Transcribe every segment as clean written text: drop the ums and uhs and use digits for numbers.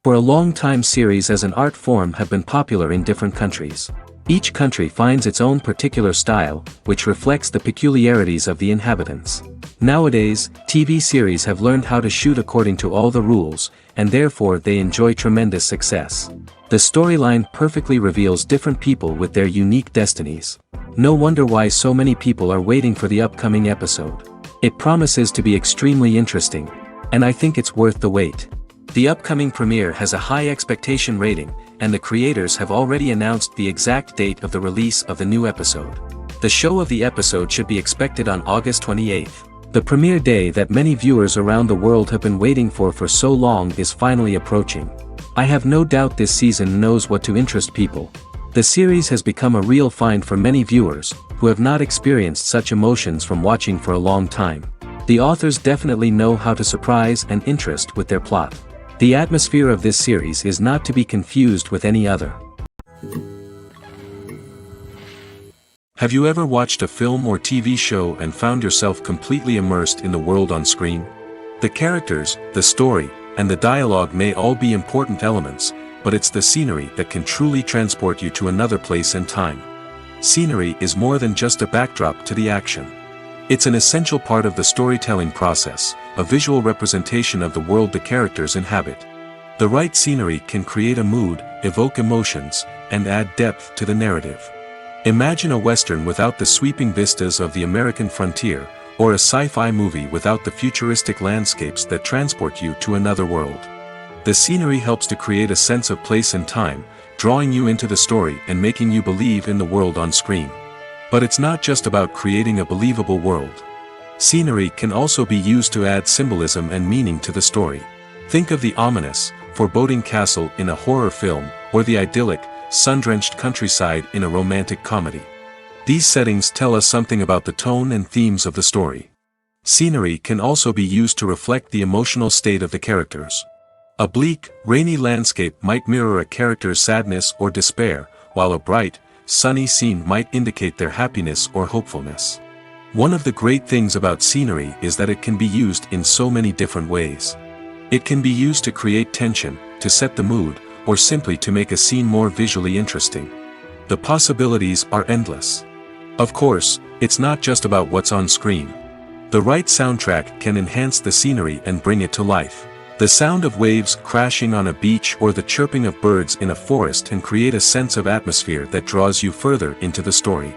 For a long time, series as an art form have been popular in different countries. Each country finds its own particular style, which reflects the peculiarities of the inhabitants. Nowadays, TV series have learned how to shoot according to all the rules, and therefore they enjoy tremendous success. The storyline perfectly reveals different people with their unique destinies. No wonder why so many people are waiting for the upcoming episode. It promises to be extremely interesting, and I think it's worth the wait. The upcoming premiere has a high expectation rating, and the creators have already announced the exact date of the release of the new episode. The show of the episode should be expected on August 28th. The premiere day that many viewers around the world have been waiting for so long is finally approaching. I have no doubt this season knows what to interest people. The series has become a real find for many viewers, who have not experienced such emotions from watching for a long time. The authors definitely know how to surprise and interest with their plot. The atmosphere of this series is not to be confused with any other. Have you ever watched a film or TV show and found yourself completely immersed in the world on screen? The characters, the story, and the dialogue may all be important elements, but it's the scenery that can truly transport you to another place and time. Scenery is more than just a backdrop to the action. It's an essential part of the storytelling process, a visual representation of the world the characters inhabit. The right scenery can create a mood, evoke emotions, and add depth to the narrative. Imagine a Western without the sweeping vistas of the American frontier, or a sci-fi movie without the futuristic landscapes that transport you to another world. The scenery helps to create a sense of place and time, drawing you into the story and making you believe in the world on screen. But it's not just about creating a believable world. Scenery can also be used to add symbolism and meaning to the story. Think of the ominous, foreboding castle in a horror film, or the idyllic, sun-drenched countryside in a romantic comedy. These settings tell us something about the tone and themes of the story. Scenery can also be used to reflect the emotional state of the characters. A bleak, rainy landscape might mirror a character's sadness or despair, while a bright, sunny scene might indicate their happiness or hopefulness. One of the great things about scenery is that it can be used in so many different ways. It can be used to create tension, to set the mood, or simply to make a scene more visually interesting. The possibilities are endless. Of course, it's not just about what's on screen. The right soundtrack can enhance the scenery and bring it to life. The sound of waves crashing on a beach or the chirping of birds in a forest can create a sense of atmosphere that draws you further into the story.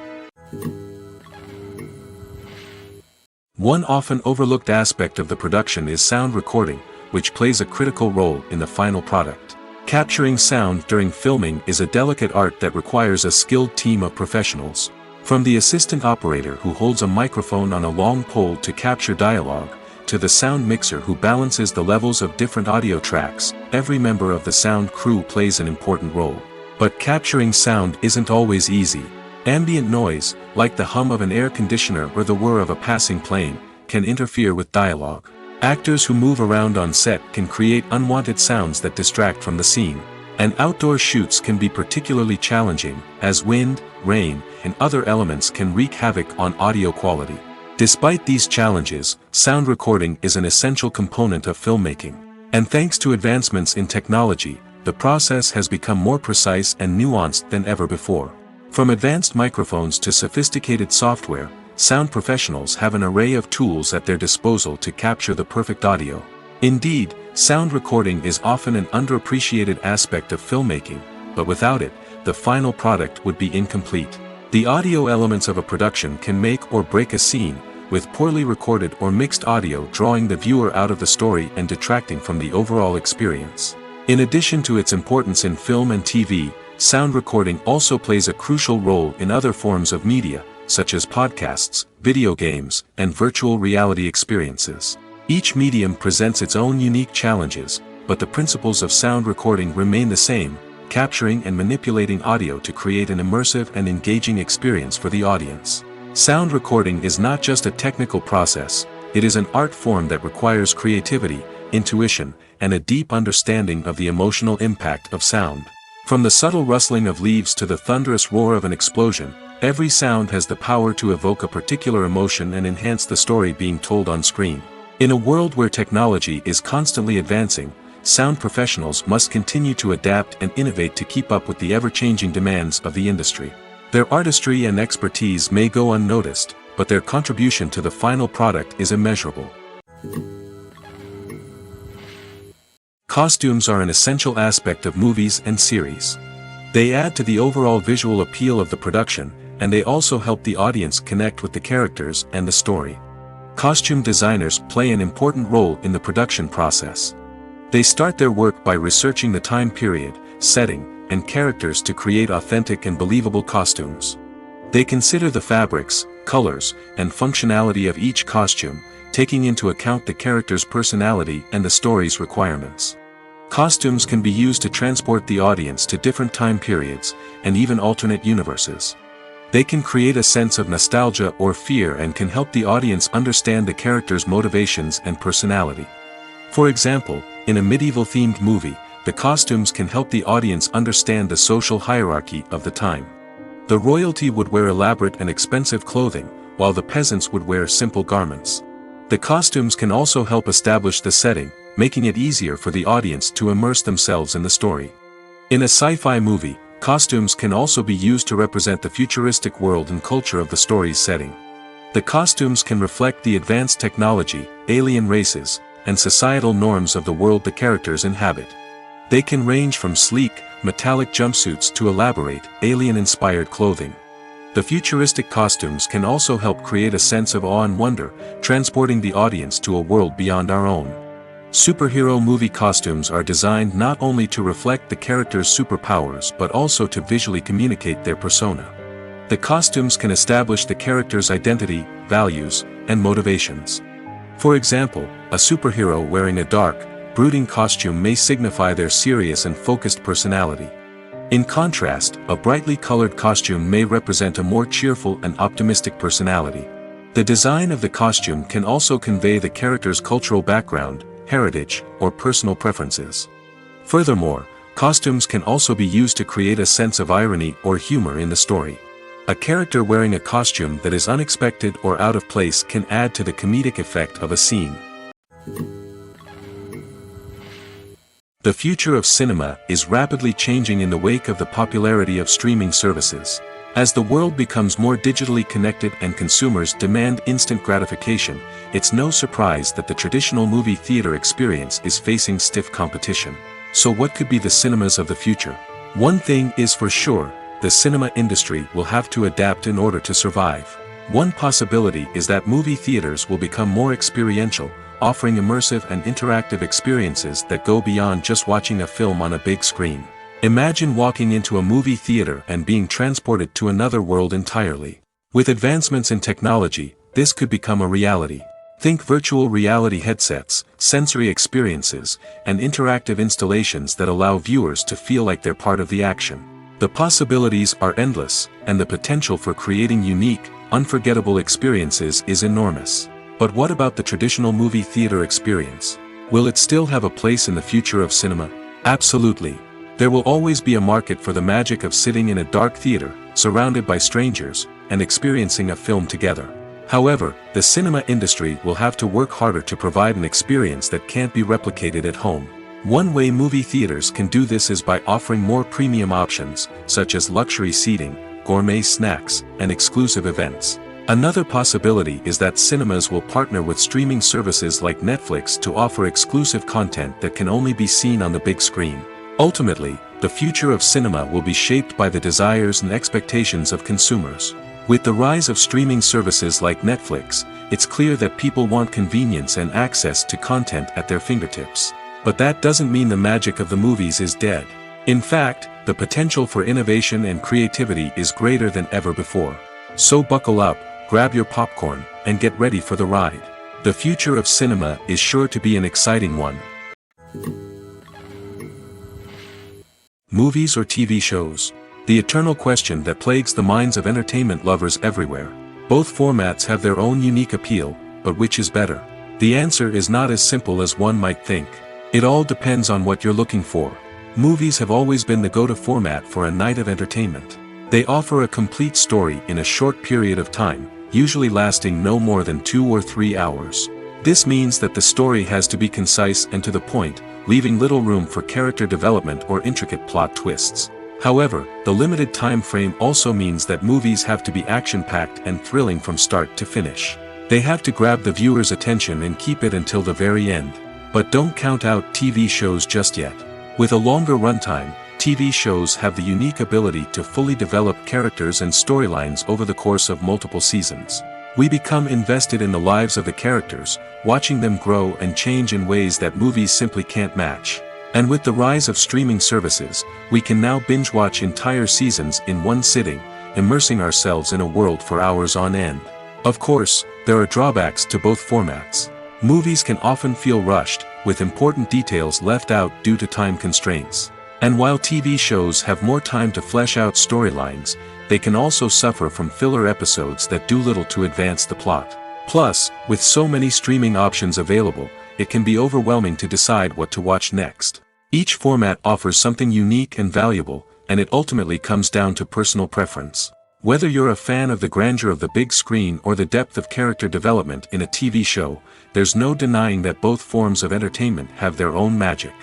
One often overlooked aspect of the production is sound recording, which plays a critical role in the final product. Capturing sound during filming is a delicate art that requires a skilled team of professionals. From the assistant operator who holds a microphone on a long pole to capture dialogue, to the sound mixer who balances the levels of different audio tracks, every member of the sound crew plays an important role. But capturing sound isn't always easy. Ambient noise, like the hum of an air conditioner or the whir of a passing plane, can interfere with dialogue. Actors who move around on set can create unwanted sounds that distract from the scene. And outdoor shoots can be particularly challenging, as wind, rain, and other elements can wreak havoc on audio quality. Despite these challenges, sound recording is an essential component of filmmaking. And thanks to advancements in technology, the process has become more precise and nuanced than ever before. From advanced microphones to sophisticated software, sound professionals have an array of tools at their disposal to capture the perfect audio. Indeed, Sound recording is often an underappreciated aspect of filmmaking, but without it, the final product would be incomplete. The audio elements of a production can make or break a scene, with poorly recorded or mixed audio drawing the viewer out of the story and detracting from the overall experience. In addition to its importance in film and TV, sound recording also plays a crucial role in other forms of media, such as podcasts, video games, and virtual reality experiences. Each medium presents its own unique challenges, but the principles of sound recording remain the same, capturing and manipulating audio to create an immersive and engaging experience for the audience. Sound recording is not just a technical process, it is an art form that requires creativity, intuition, and a deep understanding of the emotional impact of sound. From the subtle rustling of leaves to the thunderous roar of an explosion, every sound has the power to evoke a particular emotion and enhance the story being told on screen. In a world where technology is constantly advancing, sound professionals must continue to adapt and innovate to keep up with the ever-changing demands of the industry. Their artistry and expertise may go unnoticed, but their contribution to the final product is immeasurable. Costumes are an essential aspect of movies and series. They add to the overall visual appeal of the production, and they also help the audience connect with the characters and the story. Costume designers play an important role in the production process. They start their work by researching the time period, setting, and characters to create authentic and believable costumes. They consider the fabrics, colors, and functionality of each costume, taking into account the character's personality and the story's requirements. Costumes can be used to transport the audience to different time periods, and even alternate universes. They can create a sense of nostalgia or fear and can help the audience understand the character's motivations and personality. For example, in a medieval-themed movie, the costumes can help the audience understand the social hierarchy of the time. The royalty would wear elaborate and expensive clothing, while the peasants would wear simple garments. The costumes can also help establish the setting, making it easier for the audience to immerse themselves in the story. In a sci-fi movie, costumes can also be used to represent the futuristic world and culture of the story's setting. The costumes can reflect the advanced technology, alien races, and societal norms of the world the characters inhabit. They can range from sleek, metallic jumpsuits to elaborate, alien-inspired clothing. The futuristic costumes can also help create a sense of awe and wonder, transporting the audience to a world beyond our own. Superhero movie costumes are designed not only to reflect the character's superpowers but also to visually communicate their persona. The costumes can establish the character's identity, values, and motivations. For example, a superhero wearing a dark, brooding costume may signify their serious and focused personality. In contrast, a brightly colored costume may represent a more cheerful and optimistic personality. The design of the costume can also convey the character's cultural background, heritage, or personal preferences. Furthermore, costumes can also be used to create a sense of irony or humor in the story. A character wearing a costume that is unexpected or out of place can add to the comedic effect of a scene. The future of cinema is rapidly changing in the wake of the popularity of streaming services. As the world becomes more digitally connected and consumers demand instant gratification, it's no surprise that the traditional movie theater experience is facing stiff competition. So what could be the cinemas of the future? One thing is for sure, the cinema industry will have to adapt in order to survive. One possibility is that movie theaters will become more experiential, offering immersive and interactive experiences that go beyond just watching a film on a big screen. Imagine walking into a movie theater and being transported to another world entirely. With advancements in technology, this could become a reality. Think virtual reality headsets, sensory experiences, and interactive installations that allow viewers to feel like they're part of the action. The possibilities are endless, and the potential for creating unique, unforgettable experiences is enormous. But what about the traditional movie theater experience? Will it still have a place in the future of cinema? Absolutely. There will always be a market for the magic of sitting in a dark theater, surrounded by strangers, and experiencing a film together. However, the cinema industry will have to work harder to provide an experience that can't be replicated at home. One way movie theaters can do this is by offering more premium options, such as luxury seating, gourmet snacks, and exclusive events. Another possibility is that cinemas will partner with streaming services like Netflix to offer exclusive content that can only be seen on the big screen. Ultimately, the future of cinema will be shaped by the desires and expectations of consumers. With the rise of streaming services like Netflix, it's clear that people want convenience and access to content at their fingertips. But that doesn't mean the magic of the movies is dead. In fact, the potential for innovation and creativity is greater than ever before. So buckle up, grab your popcorn, and get ready for the ride. The future of cinema is sure to be an exciting one. Movies or TV shows? The eternal question that plagues the minds of entertainment lovers everywhere. Both formats have their own unique appeal, but which is better? The answer is not as simple as one might think. It all depends on what you're looking for. Movies have always been the go-to format for a night of entertainment. They offer a complete story in a short period of time, usually lasting no more than 2 or 3 hours. This means that the story has to be concise and to the point, leaving little room for character development or intricate plot twists. However, the limited time frame also means that movies have to be action-packed and thrilling from start to finish. They have to grab the viewer's attention and keep it until the very end. But don't count out TV shows just yet. With a longer runtime, TV shows have the unique ability to fully develop characters and storylines over the course of multiple seasons. We become invested in the lives of the characters, watching them grow and change in ways that movies simply can't match. And with the rise of streaming services, we can now binge-watch entire seasons in one sitting, immersing ourselves in a world for hours on end. Of course, there are drawbacks to both formats. Movies can often feel rushed, with important details left out due to time constraints. And while TV shows have more time to flesh out storylines, they can also suffer from filler episodes that do little to advance the plot. Plus, with so many streaming options available, it can be overwhelming to decide what to watch next. Each format offers something unique and valuable, and it ultimately comes down to personal preference. Whether you're a fan of the grandeur of the big screen or the depth of character development in a TV show, there's no denying that both forms of entertainment have their own magic.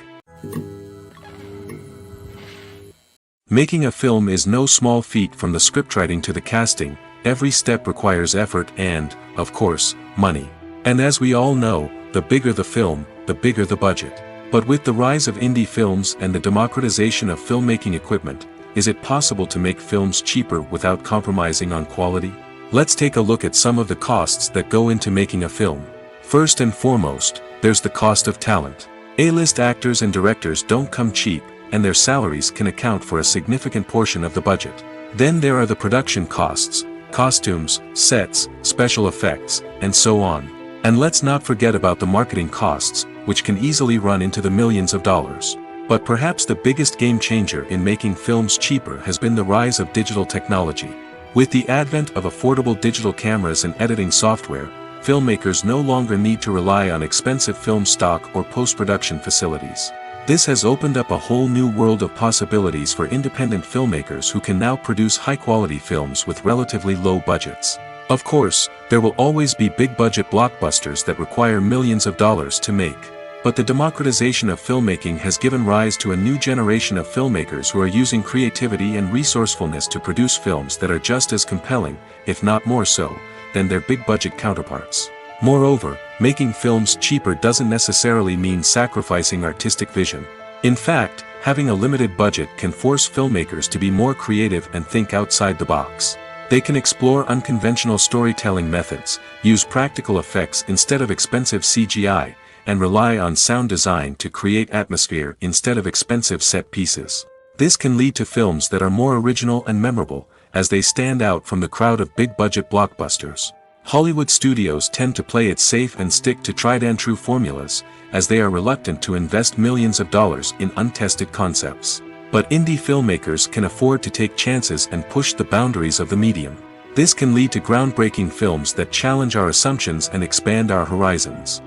Making a film is no small feat. From the scriptwriting to the casting, every step requires effort and, of course, money. And as we all know, the bigger the film, the bigger the budget. But with the rise of indie films and the democratization of filmmaking equipment, is it possible to make films cheaper without compromising on quality? Let's take a look at some of the costs that go into making a film. First and foremost, there's the cost of talent. A-list actors and directors don't come cheap, and their salaries can account for a significant portion of the budget. Then there are the production costs, costumes, sets, special effects, and so on. And let's not forget about the marketing costs, which can easily run into the millions of dollars. But perhaps the biggest game changer in making films cheaper has been the rise of digital technology. With the advent of affordable digital cameras and editing software, filmmakers no longer need to rely on expensive film stock or post-production facilities. This has opened up a whole new world of possibilities for independent filmmakers who can now produce high-quality films with relatively low budgets. Of course, there will always be big-budget blockbusters that require millions of dollars to make. But the democratization of filmmaking has given rise to a new generation of filmmakers who are using creativity and resourcefulness to produce films that are just as compelling, if not more so, than their big-budget counterparts. Moreover, making films cheaper doesn't necessarily mean sacrificing artistic vision. In fact, having a limited budget can force filmmakers to be more creative and think outside the box. They can explore unconventional storytelling methods, use practical effects instead of expensive CGI, and rely on sound design to create atmosphere instead of expensive set pieces. This can lead to films that are more original and memorable, as they stand out from the crowd of big-budget blockbusters. Hollywood studios tend to play it safe and stick to tried-and-true formulas, as they are reluctant to invest millions of dollars in untested concepts. But indie filmmakers can afford to take chances and push the boundaries of the medium. This can lead to groundbreaking films that challenge our assumptions and expand our horizons.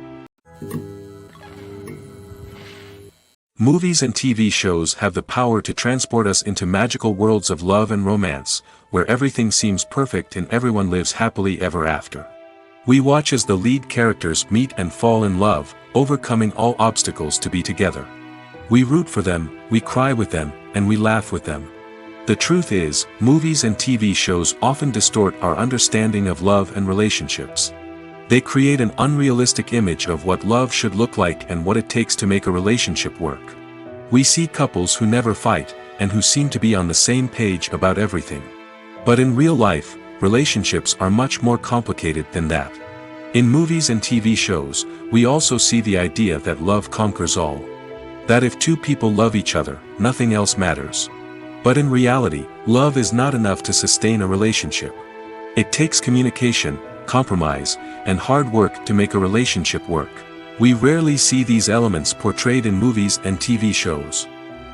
Movies and TV shows have the power to transport us into magical worlds of love and romance, where everything seems perfect and everyone lives happily ever after. We watch as the lead characters meet and fall in love, overcoming all obstacles to be together. We root for them, we cry with them, and we laugh with them. The truth is, movies and TV shows often distort our understanding of love and relationships. They create an unrealistic image of what love should look like and what it takes to make a relationship work. We see couples who never fight, and who seem to be on the same page about everything. But in real life, relationships are much more complicated than that. In movies and TV shows, we also see the idea that love conquers all. That if two people love each other, nothing else matters. But in reality, love is not enough to sustain a relationship. It takes communication, compromise, and hard work to make a relationship work. We rarely see these elements portrayed in movies and TV shows.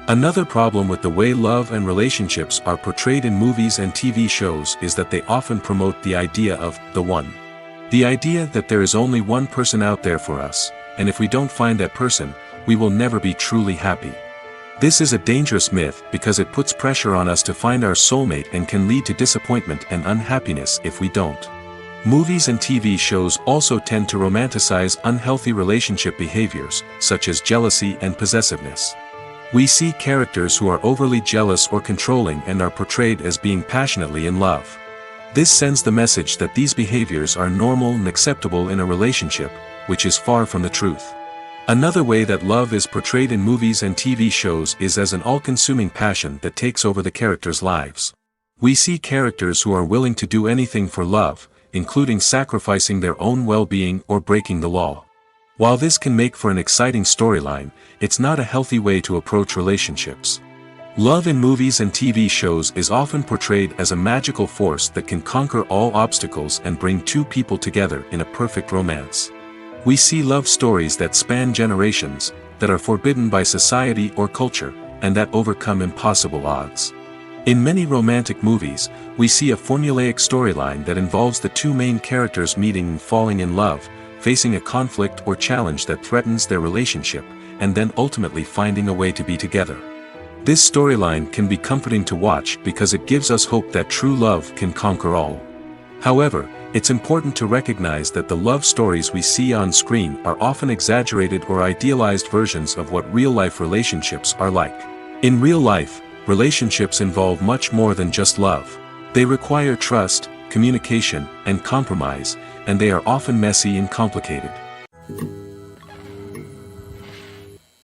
Another problem with the way love and relationships are portrayed in movies and TV shows is that they often promote the idea of the one. The idea that there is only one person out there for us, and if we don't find that person, we will never be truly happy. This is a dangerous myth because it puts pressure on us to find our soulmate and can lead to disappointment and unhappiness if we don't. Movies and TV shows also tend to romanticize unhealthy relationship behaviors, such as jealousy and possessiveness. We see characters who are overly jealous or controlling and are portrayed as being passionately in love. This sends the message that these behaviors are normal and acceptable in a relationship, which is far from the truth. Another way that love is portrayed in movies and TV shows is as an all-consuming passion that takes over the characters' lives. We see characters who are willing to do anything for love, including sacrificing their own well-being or breaking the law. While this can make for an exciting storyline, it's not a healthy way to approach relationships. Love in movies and TV shows is often portrayed as a magical force that can conquer all obstacles and bring two people together in a perfect romance. We see love stories that span generations, that are forbidden by society or culture, and that overcome impossible odds. In many romantic movies, we see a formulaic storyline that involves the two main characters meeting and falling in love, facing a conflict or challenge that threatens their relationship, and then ultimately finding a way to be together. This storyline can be comforting to watch because it gives us hope that true love can conquer all. However, it's important to recognize that the love stories we see on screen are often exaggerated or idealized versions of what real-life relationships are like. In real life, relationships involve much more than just love. They require trust, communication, and compromise, and they are often messy and complicated.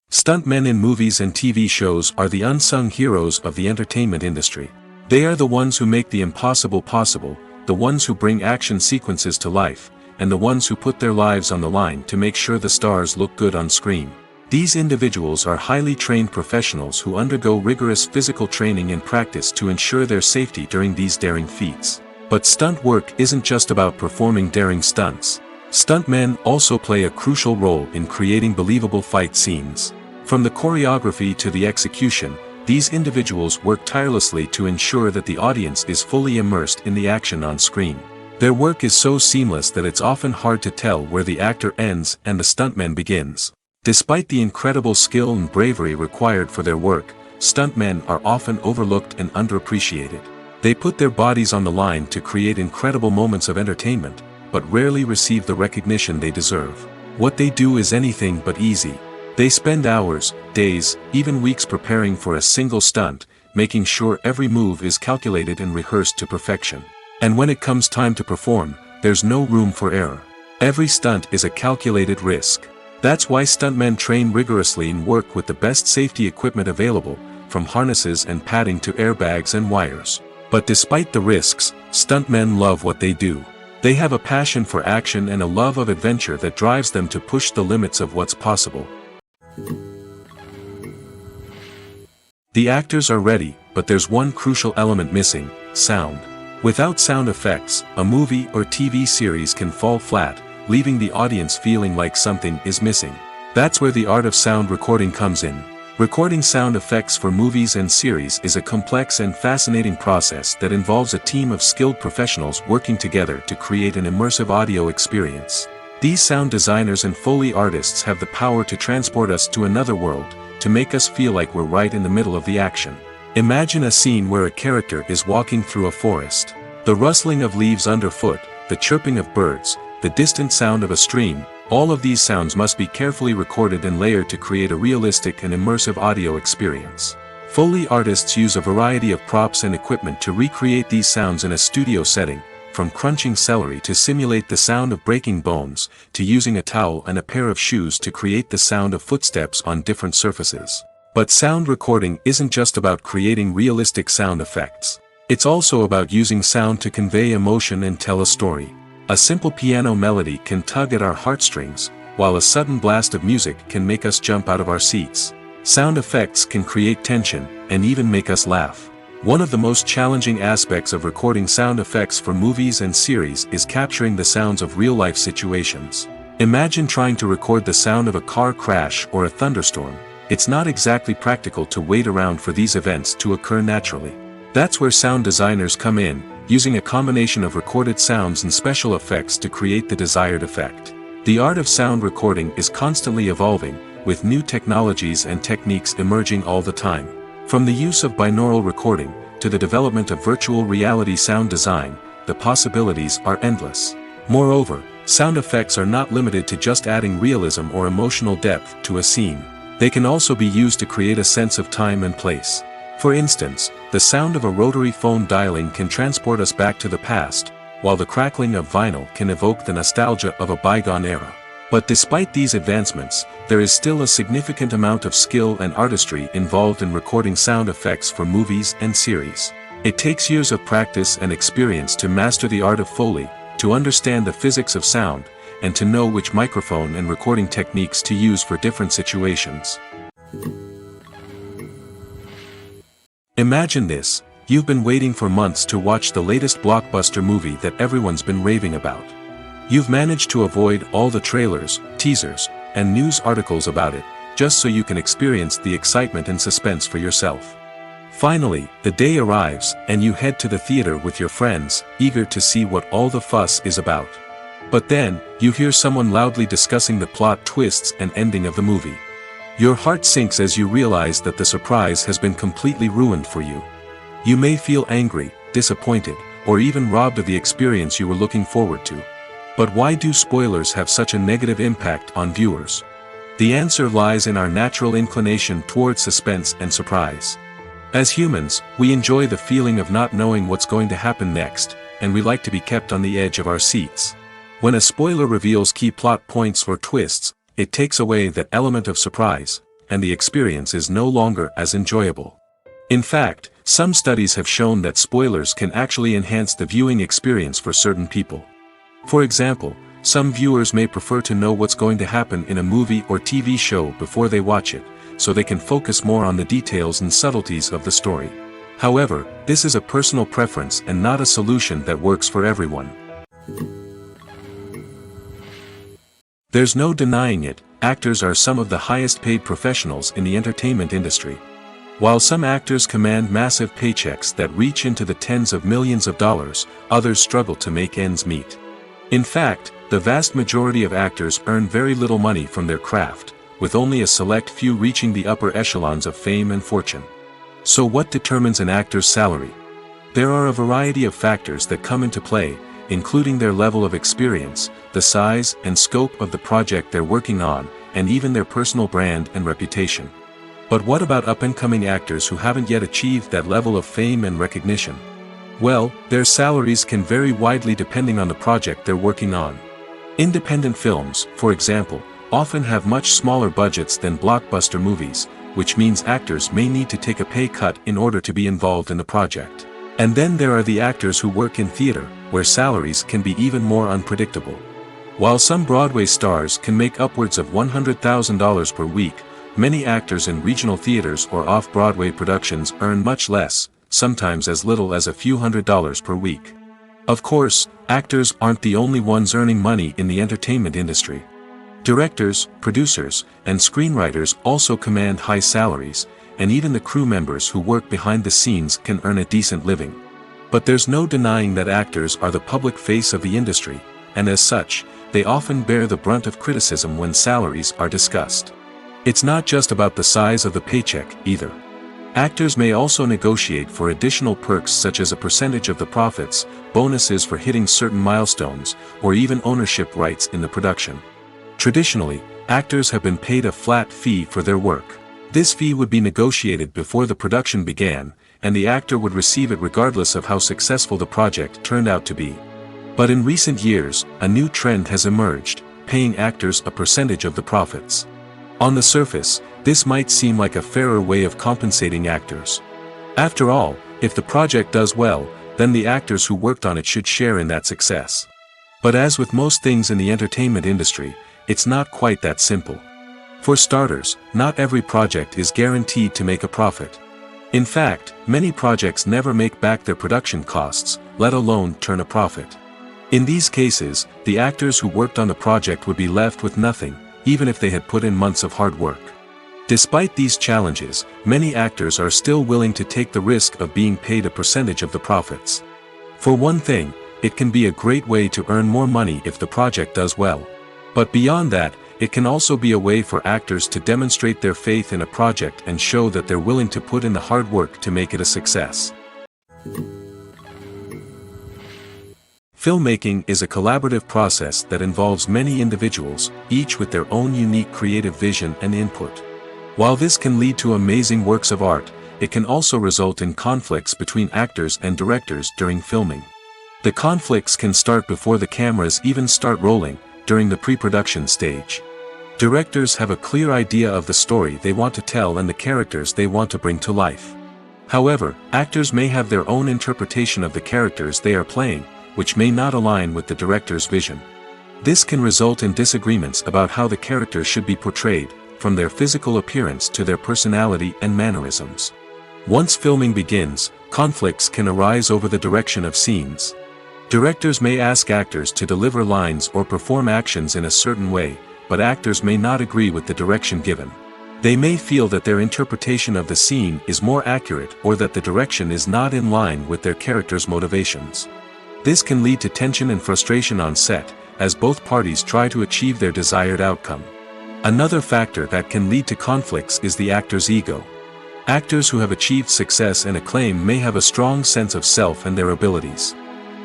Stuntmen in movies and TV shows are the unsung heroes of the entertainment industry. They are the ones who make the impossible possible, the ones who bring action sequences to life, and the ones who put their lives on the line to make sure the stars look good on screen. These individuals are highly trained professionals who undergo rigorous physical training and practice to ensure their safety during these daring feats. But stunt work isn't just about performing daring stunts. Stuntmen also play a crucial role in creating believable fight scenes. From the choreography to the execution, these individuals work tirelessly to ensure that the audience is fully immersed in the action on screen. Their work is so seamless that it's often hard to tell where the actor ends and the stuntman begins. Despite the incredible skill and bravery required for their work, stuntmen are often overlooked and underappreciated. They put their bodies on the line to create incredible moments of entertainment, but rarely receive the recognition they deserve. What they do is anything but easy. They spend hours, days, even weeks preparing for a single stunt, making sure every move is calculated and rehearsed to perfection. And when it comes time to perform, there's no room for error. Every stunt is a calculated risk. That's why stuntmen train rigorously and work with the best safety equipment available, from harnesses and padding to airbags and wires. But despite the risks, stuntmen love what they do. They have a passion for action and a love of adventure that drives them to push the limits of what's possible. The actors are ready, but there's one crucial element missing: sound. Without sound effects, a movie or TV series can fall flat, leaving the audience feeling like something is missing. That's where the art of sound recording comes in. Recording sound effects for movies and series is a complex and fascinating process that involves a team of skilled professionals working together to create an immersive audio experience. These sound designers and Foley artists have the power to transport us to another world, to make us feel like we're right in the middle of the action. Imagine a scene where a character is walking through a forest. The rustling of leaves underfoot, the chirping of birds, the distant sound of a stream, all of these sounds must be carefully recorded and layered to create a realistic and immersive audio experience. Foley artists use a variety of props and equipment to recreate these sounds in a studio setting, from crunching celery to simulate the sound of breaking bones, to using a towel and a pair of shoes to create the sound of footsteps on different surfaces. But sound recording isn't just about creating realistic sound effects. It's also about using sound to convey emotion and tell a story. A simple piano melody can tug at our heartstrings, while a sudden blast of music can make us jump out of our seats. Sound effects can create tension, and even make us laugh. One of the most challenging aspects of recording sound effects for movies and series is capturing the sounds of real-life situations. Imagine trying to record the sound of a car crash or a thunderstorm. It's not exactly practical to wait around for these events to occur naturally. That's where sound designers come in, using a combination of recorded sounds and special effects to create the desired effect. The art of sound recording is constantly evolving, with new technologies and techniques emerging all the time. From the use of binaural recording, to the development of virtual reality sound design, the possibilities are endless. Moreover, sound effects are not limited to just adding realism or emotional depth to a scene. They can also be used to create a sense of time and place. For instance, the sound of a rotary phone dialing can transport us back to the past, while the crackling of vinyl can evoke the nostalgia of a bygone era. But despite these advancements, there is still a significant amount of skill and artistry involved in recording sound effects for movies and series. It takes years of practice and experience to master the art of Foley, to understand the physics of sound, and to know which microphone and recording techniques to use for different situations. Imagine this: you've been waiting for months to watch the latest blockbuster movie that everyone's been raving about. You've managed to avoid all the trailers, teasers, and news articles about it, just so you can experience the excitement and suspense for yourself. Finally, the day arrives, and you head to the theater with your friends, eager to see what all the fuss is about. But then, you hear someone loudly discussing the plot twists and ending of the movie. Your heart sinks as you realize that the surprise has been completely ruined for you. You may feel angry, disappointed, or even robbed of the experience you were looking forward to. But why do spoilers have such a negative impact on viewers? The answer lies in our natural inclination towards suspense and surprise. As humans, we enjoy the feeling of not knowing what's going to happen next, and we like to be kept on the edge of our seats. When a spoiler reveals key plot points or twists, it takes away that element of surprise, and the experience is no longer as enjoyable. In fact, some studies have shown that spoilers can actually enhance the viewing experience for certain people. For example, some viewers may prefer to know what's going to happen in a movie or TV show before they watch it, so they can focus more on the details and subtleties of the story. However, this is a personal preference and not a solution that works for everyone. There's no denying it, actors are some of the highest paid professionals in the entertainment industry. While some actors command massive paychecks that reach into the tens of millions of dollars, others struggle to make ends meet. In fact, the vast majority of actors earn very little money from their craft, with only a select few reaching the upper echelons of fame and fortune. So what determines an actor's salary? There are a variety of factors that come into play, including their level of experience, the size and scope of the project they're working on, and even their personal brand and reputation. But what about up-and-coming actors who haven't yet achieved that level of fame and recognition? Well, their salaries can vary widely depending on the project they're working on. Independent films, for example, often have much smaller budgets than blockbuster movies, which means actors may need to take a pay cut in order to be involved in the project. And then there are the actors who work in theater, where salaries can be even more unpredictable. While some Broadway stars can make upwards of $100,000 per week, many actors in regional theaters or off-Broadway productions earn much less, sometimes as little as a few $100s per week. Of course, actors aren't the only ones earning money in the entertainment industry. Directors, producers, and screenwriters also command high salaries, and even the crew members who work behind the scenes can earn a decent living. But there's no denying that actors are the public face of the industry, and as such, they often bear the brunt of criticism when salaries are discussed. It's not just about the size of the paycheck, either. Actors may also negotiate for additional perks such as a percentage of the profits, bonuses for hitting certain milestones, or even ownership rights in the production. Traditionally, actors have been paid a flat fee for their work. This fee would be negotiated before the production began, and the actor would receive it regardless of how successful the project turned out to be. But in recent years, a new trend has emerged, paying actors a percentage of the profits. On the surface, this might seem like a fairer way of compensating actors. After all, if the project does well, then the actors who worked on it should share in that success. But as with most things in the entertainment industry, it's not quite that simple. For starters, not every project is guaranteed to make a profit. In fact, many projects never make back their production costs, let alone turn a profit. In these cases, the actors who worked on the project would be left with nothing, even if they had put in months of hard work. Despite these challenges, many actors are still willing to take the risk of being paid a percentage of the profits. For one thing, it can be a great way to earn more money if the project does well. But beyond that, it can also be a way for actors to demonstrate their faith in a project and show that they're willing to put in the hard work to make it a success. Filmmaking is a collaborative process that involves many individuals, each with their own unique creative vision and input. While this can lead to amazing works of art, it can also result in conflicts between actors and directors during filming. The conflicts can start before the cameras even start rolling, during the pre-production stage. Directors have a clear idea of the story they want to tell and the characters they want to bring to life. However, actors may have their own interpretation of the characters they are playing, which may not align with the director's vision. This can result in disagreements about how the characters should be portrayed, from their physical appearance to their personality and mannerisms. Once filming begins, conflicts can arise over the direction of scenes. Directors may ask actors to deliver lines or perform actions in a certain way, but actors may not agree with the direction given. They may feel that their interpretation of the scene is more accurate or that the direction is not in line with their character's motivations. This can lead to tension and frustration on set, as both parties try to achieve their desired outcome. Another factor that can lead to conflicts is the actor's ego. Actors who have achieved success and acclaim may have a strong sense of self and their abilities.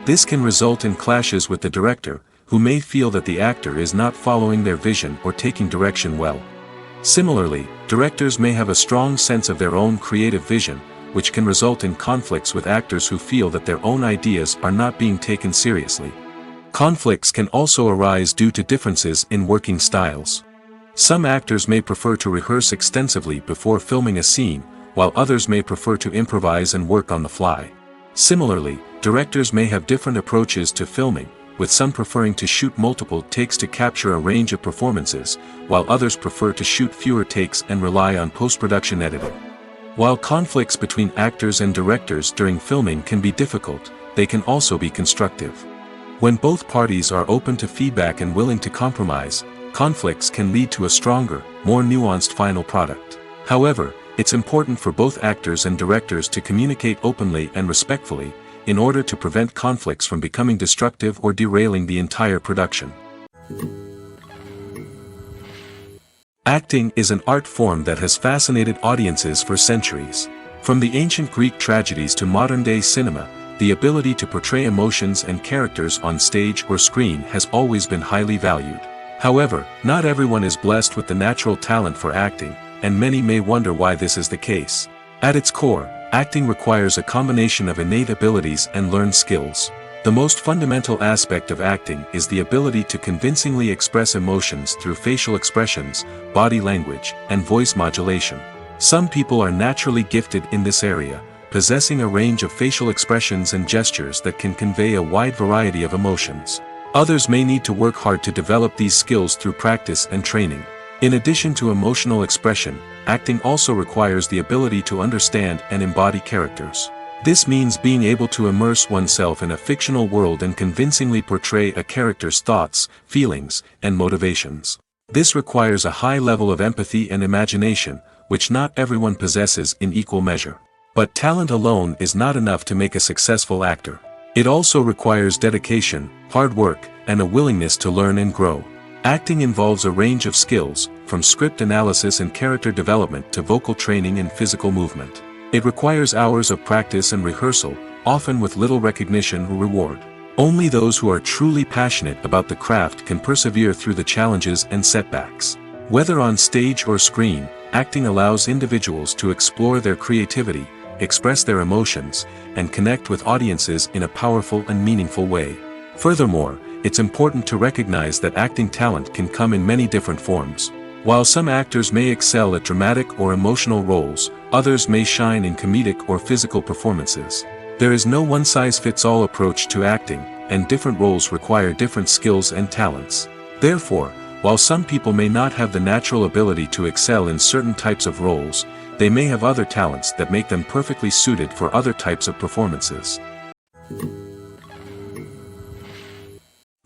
This can result in clashes with the director, who may feel that the actor is not following their vision or taking direction well. Similarly, directors may have a strong sense of their own creative vision, which can result in conflicts with actors who feel that their own ideas are not being taken seriously. Conflicts can also arise due to differences in working styles. Some actors may prefer to rehearse extensively before filming a scene, while others may prefer to improvise and work on the fly. Similarly, directors may have different approaches to filming, with some preferring to shoot multiple takes to capture a range of performances, while others prefer to shoot fewer takes and rely on post-production editing. While conflicts between actors and directors during filming can be difficult, they can also be constructive. When both parties are open to feedback and willing to compromise, conflicts can lead to a stronger, more nuanced final product. However, it's important for both actors and directors to communicate openly and respectfully, in order to prevent conflicts from becoming destructive or derailing the entire production. Acting is an art form that has fascinated audiences for centuries. From the ancient Greek tragedies to modern-day cinema, the ability to portray emotions and characters on stage or screen has always been highly valued. However, not everyone is blessed with the natural talent for acting, and many may wonder why this is the case. At its core, acting requires a combination of innate abilities and learned skills. The most fundamental aspect of acting is the ability to convincingly express emotions through facial expressions, body language, and voice modulation. Some people are naturally gifted in this area, possessing a range of facial expressions and gestures that can convey a wide variety of emotions. Others may need to work hard to develop these skills through practice and training. In addition to emotional expression, acting also requires the ability to understand and embody characters. This means being able to immerse oneself in a fictional world and convincingly portray a character's thoughts, feelings, and motivations. This requires a high level of empathy and imagination, which not everyone possesses in equal measure. But talent alone is not enough to make a successful actor. It also requires dedication, hard work, and a willingness to learn and grow. Acting involves a range of skills, from script analysis and character development to vocal training and physical movement. It requires hours of practice and rehearsal, often with little recognition or reward. Only those who are truly passionate about the craft can persevere through the challenges and setbacks. Whether on stage or screen, acting allows individuals to explore their creativity, express their emotions, and connect with audiences in a powerful and meaningful way. Furthermore, it's important to recognize that acting talent can come in many different forms. While some actors may excel at dramatic or emotional roles, others may shine in comedic or physical performances. There is no one-size-fits-all approach to acting, and different roles require different skills and talents. Therefore, while some people may not have the natural ability to excel in certain types of roles, they may have other talents that make them perfectly suited for other types of performances.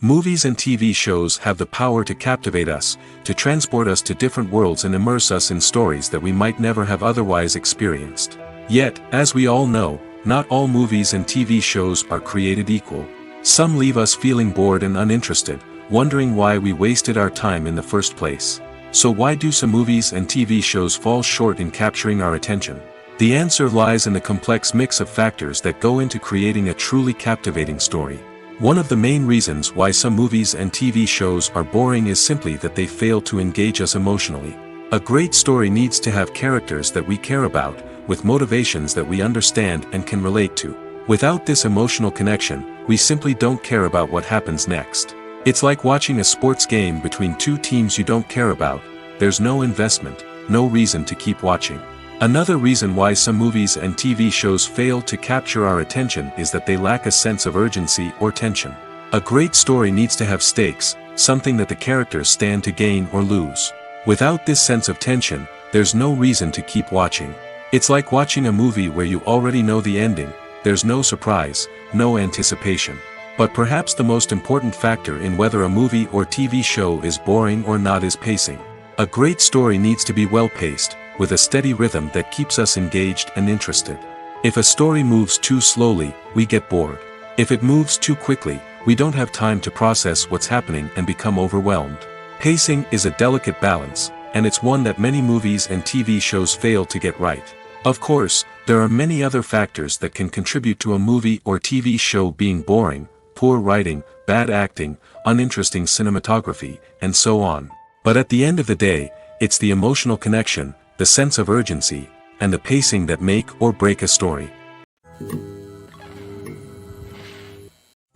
Movies and TV shows have the power to captivate us, to transport us to different worlds and immerse us in stories that we might never have otherwise experienced. Yet, as we all know, not all movies and TV shows are created equal. Some leave us feeling bored and uninterested, wondering why we wasted our time in the first place. So why do some movies and TV shows fall short in capturing our attention? The answer lies in the complex mix of factors that go into creating a truly captivating story. One of the main reasons why some movies and TV shows are boring is simply that they fail to engage us emotionally. A great story needs to have characters that we care about, with motivations that we understand and can relate to. Without this emotional connection, we simply don't care about what happens next. It's like watching a sports game between two teams you don't care about. There's no investment, no reason to keep watching. Another reason why some movies and TV shows fail to capture our attention is that they lack a sense of urgency or tension. A great story needs to have stakes, something that the characters stand to gain or lose. Without this sense of tension, there's no reason to keep watching. It's like watching a movie where you already know the ending. There's no surprise, no anticipation. But perhaps the most important factor in whether a movie or TV show is boring or not is pacing. A great story needs to be well-paced, with a steady rhythm that keeps us engaged and interested. If a story moves too slowly, we get bored. If it moves too quickly, we don't have time to process what's happening and become overwhelmed. Pacing is a delicate balance, and it's one that many movies and TV shows fail to get right. Of course, there are many other factors that can contribute to a movie or TV show being boring: poor writing, bad acting, uninteresting cinematography, and so on. But at the end of the day, it's the emotional connection, the sense of urgency, and the pacing that make or break a story.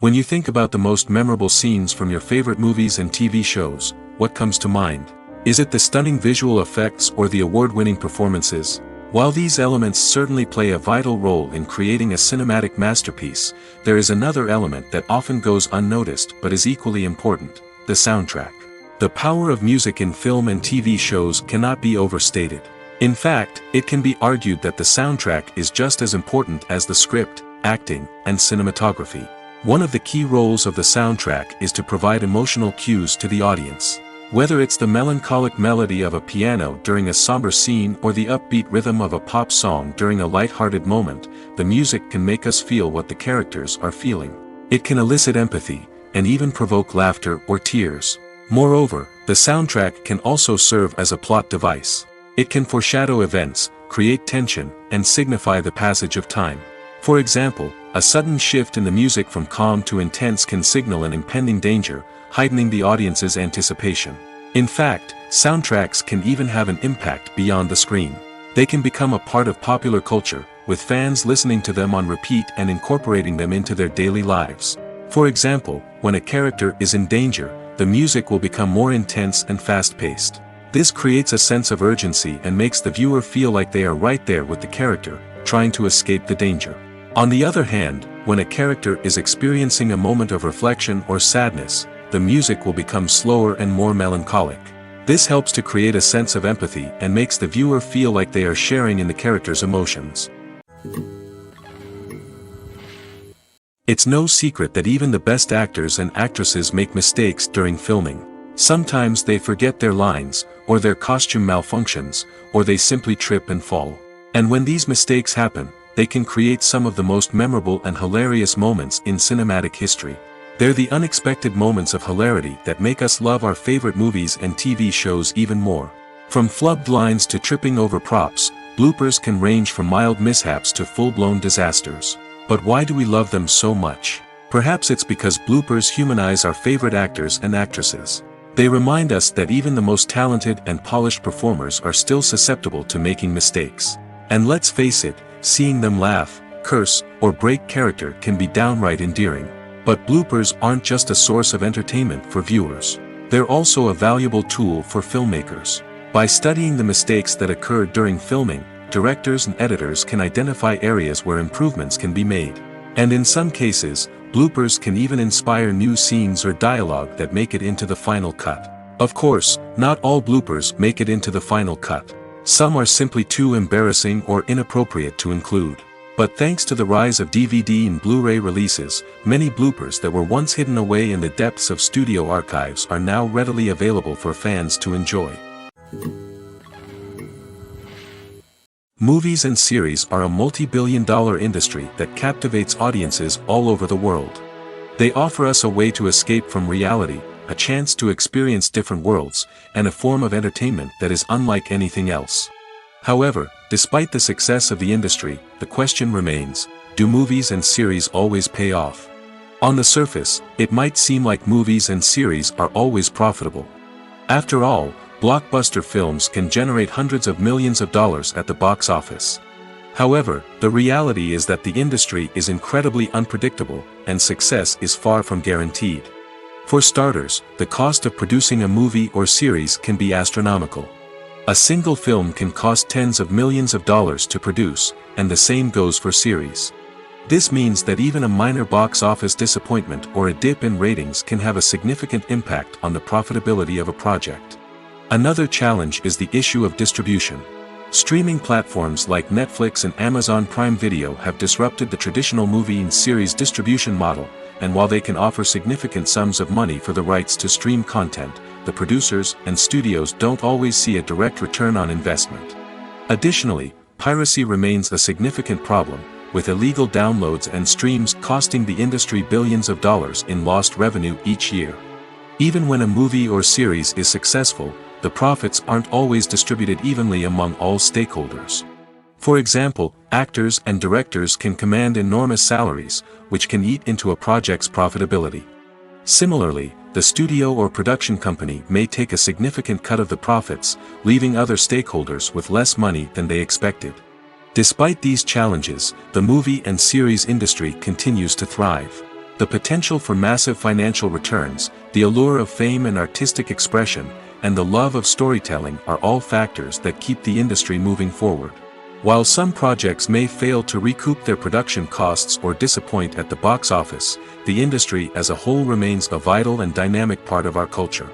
When you think about the most memorable scenes from your favorite movies and TV shows, what comes to mind? Is it the stunning visual effects or the award-winning performances? While these elements certainly play a vital role in creating a cinematic masterpiece, there is another element that often goes unnoticed but is equally important: the soundtrack. The power of music in film and TV shows cannot be overstated. In fact, it can be argued that the soundtrack is just as important as the script, acting, and cinematography. One of the key roles of the soundtrack is to provide emotional cues to the audience. Whether it's the melancholic melody of a piano during a somber scene or the upbeat rhythm of a pop song during a light-hearted moment, the music can make us feel what the characters are feeling. It can elicit empathy, and even provoke laughter or tears. Moreover, the soundtrack can also serve as a plot device. It can foreshadow events, create tension, and signify the passage of time. For example, a sudden shift in the music from calm to intense can signal an impending danger, heightening the audience's anticipation. In fact, soundtracks can even have an impact beyond the screen. They can become a part of popular culture, with fans listening to them on repeat and incorporating them into their daily lives. For example, when a character is in danger, the music will become more intense and fast-paced. This creates a sense of urgency and makes the viewer feel like they are right there with the character, trying to escape the danger. On the other hand, when a character is experiencing a moment of reflection or sadness, the music will become slower and more melancholic. This helps to create a sense of empathy and makes the viewer feel like they are sharing in the character's emotions. It's no secret that even the best actors and actresses make mistakes during filming. Sometimes they forget their lines, or their costume malfunctions, or they simply trip and fall. And when these mistakes happen, they can create some of the most memorable and hilarious moments in cinematic history. They're the unexpected moments of hilarity that make us love our favorite movies and TV shows even more. From flubbed lines to tripping over props, bloopers can range from mild mishaps to full-blown disasters. But why do we love them so much? Perhaps it's because bloopers humanize our favorite actors and actresses. They remind us that even the most talented and polished performers are still susceptible to making mistakes. And let's face it, seeing them laugh, curse, or break character can be downright endearing. But bloopers aren't just a source of entertainment for viewers. They're also a valuable tool for filmmakers. By studying the mistakes that occurred during filming, directors and editors can identify areas where improvements can be made. And in some cases, bloopers can even inspire new scenes or dialogue that make it into the final cut. Of course, not all bloopers make it into the final cut. Some are simply too embarrassing or inappropriate to include. But thanks to the rise of DVD and Blu-ray releases, many bloopers that were once hidden away in the depths of studio archives are now readily available for fans to enjoy. Movies and series are a multi-billion-dollar industry that captivates audiences all over the world. They offer us a way to escape from reality, a chance to experience different worlds, and a form of entertainment that is unlike anything else. However, despite the success of the industry, the question remains, do movies and series always pay off? On the surface, it might seem like movies and series are always profitable. After all, blockbuster films can generate hundreds of millions of dollars at the box office. However, the reality is that the industry is incredibly unpredictable, and success is far from guaranteed. For starters, the cost of producing a movie or series can be astronomical. A single film can cost tens of millions of dollars to produce, and the same goes for series. This means that even a minor box office disappointment or a dip in ratings can have a significant impact on the profitability of a project. Another challenge is the issue of distribution. Streaming platforms like Netflix and Amazon Prime Video have disrupted the traditional movie and series distribution model, and while they can offer significant sums of money for the rights to stream content, the producers and studios don't always see a direct return on investment. Additionally, piracy remains a significant problem, with illegal downloads and streams costing the industry billions of dollars in lost revenue each year. Even when a movie or series is successful, the profits aren't always distributed evenly among all stakeholders. For example, actors and directors can command enormous salaries, which can eat into a project's profitability. Similarly, the studio or production company may take a significant cut of the profits, leaving other stakeholders with less money than they expected. Despite these challenges, the movie and series industry continues to thrive. The potential for massive financial returns, the allure of fame and artistic expression, and the love of storytelling are all factors that keep the industry moving forward. While some projects may fail to recoup their production costs or disappoint at the box office, the industry as a whole remains a vital and dynamic part of our culture.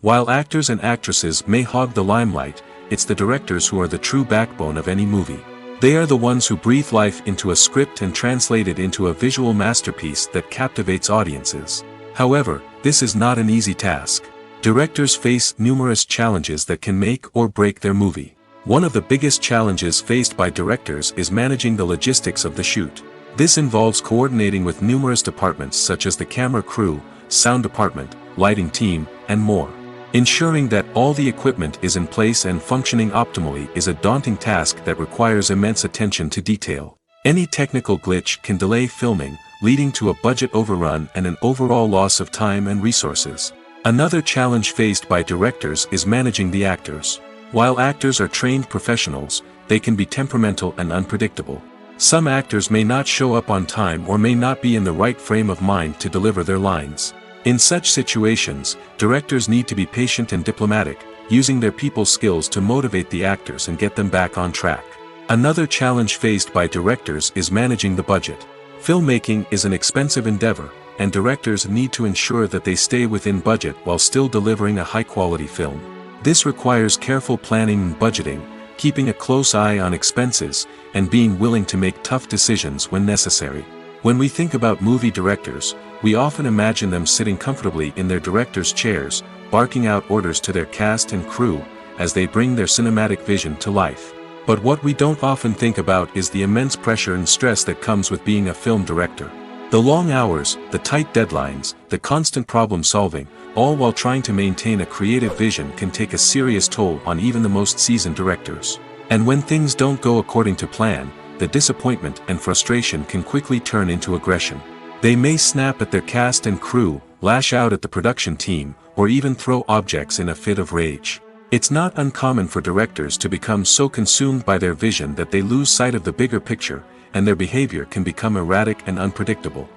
While actors and actresses may hog the limelight, it's the directors who are the true backbone of any movie. They are the ones who breathe life into a script and translate it into a visual masterpiece that captivates audiences. However, this is not an easy task. Directors face numerous challenges that can make or break their movie. One of the biggest challenges faced by directors is managing the logistics of the shoot. This involves coordinating with numerous departments such as the camera crew, sound department, lighting team, and more. Ensuring that all the equipment is in place and functioning optimally is a daunting task that requires immense attention to detail. Any technical glitch can delay filming, leading to a budget overrun and an overall loss of time and resources. Another challenge faced by directors is managing the actors. While actors are trained professionals, they can be temperamental and unpredictable. Some actors may not show up on time or may not be in the right frame of mind to deliver their lines. In such situations, directors need to be patient and diplomatic, using their people skills to motivate the actors and get them back on track. Another challenge faced by directors is managing the budget. Filmmaking is an expensive endeavor, and directors need to ensure that they stay within budget while still delivering a high-quality film. This requires careful planning and budgeting, keeping a close eye on expenses, and being willing to make tough decisions when necessary. When we think about movie directors, we often imagine them sitting comfortably in their director's chairs, barking out orders to their cast and crew, as they bring their cinematic vision to life. But what we don't often think about is the immense pressure and stress that comes with being a film director. The long hours, the tight deadlines, the constant problem solving, all while trying to maintain a creative vision can take a serious toll on even the most seasoned directors. And when things don't go according to plan, the disappointment and frustration can quickly turn into aggression. They may snap at their cast and crew, lash out at the production team, or even throw objects in a fit of rage. It's not uncommon for directors to become so consumed by their vision that they lose sight of the bigger picture, and their behavior can become erratic and unpredictable.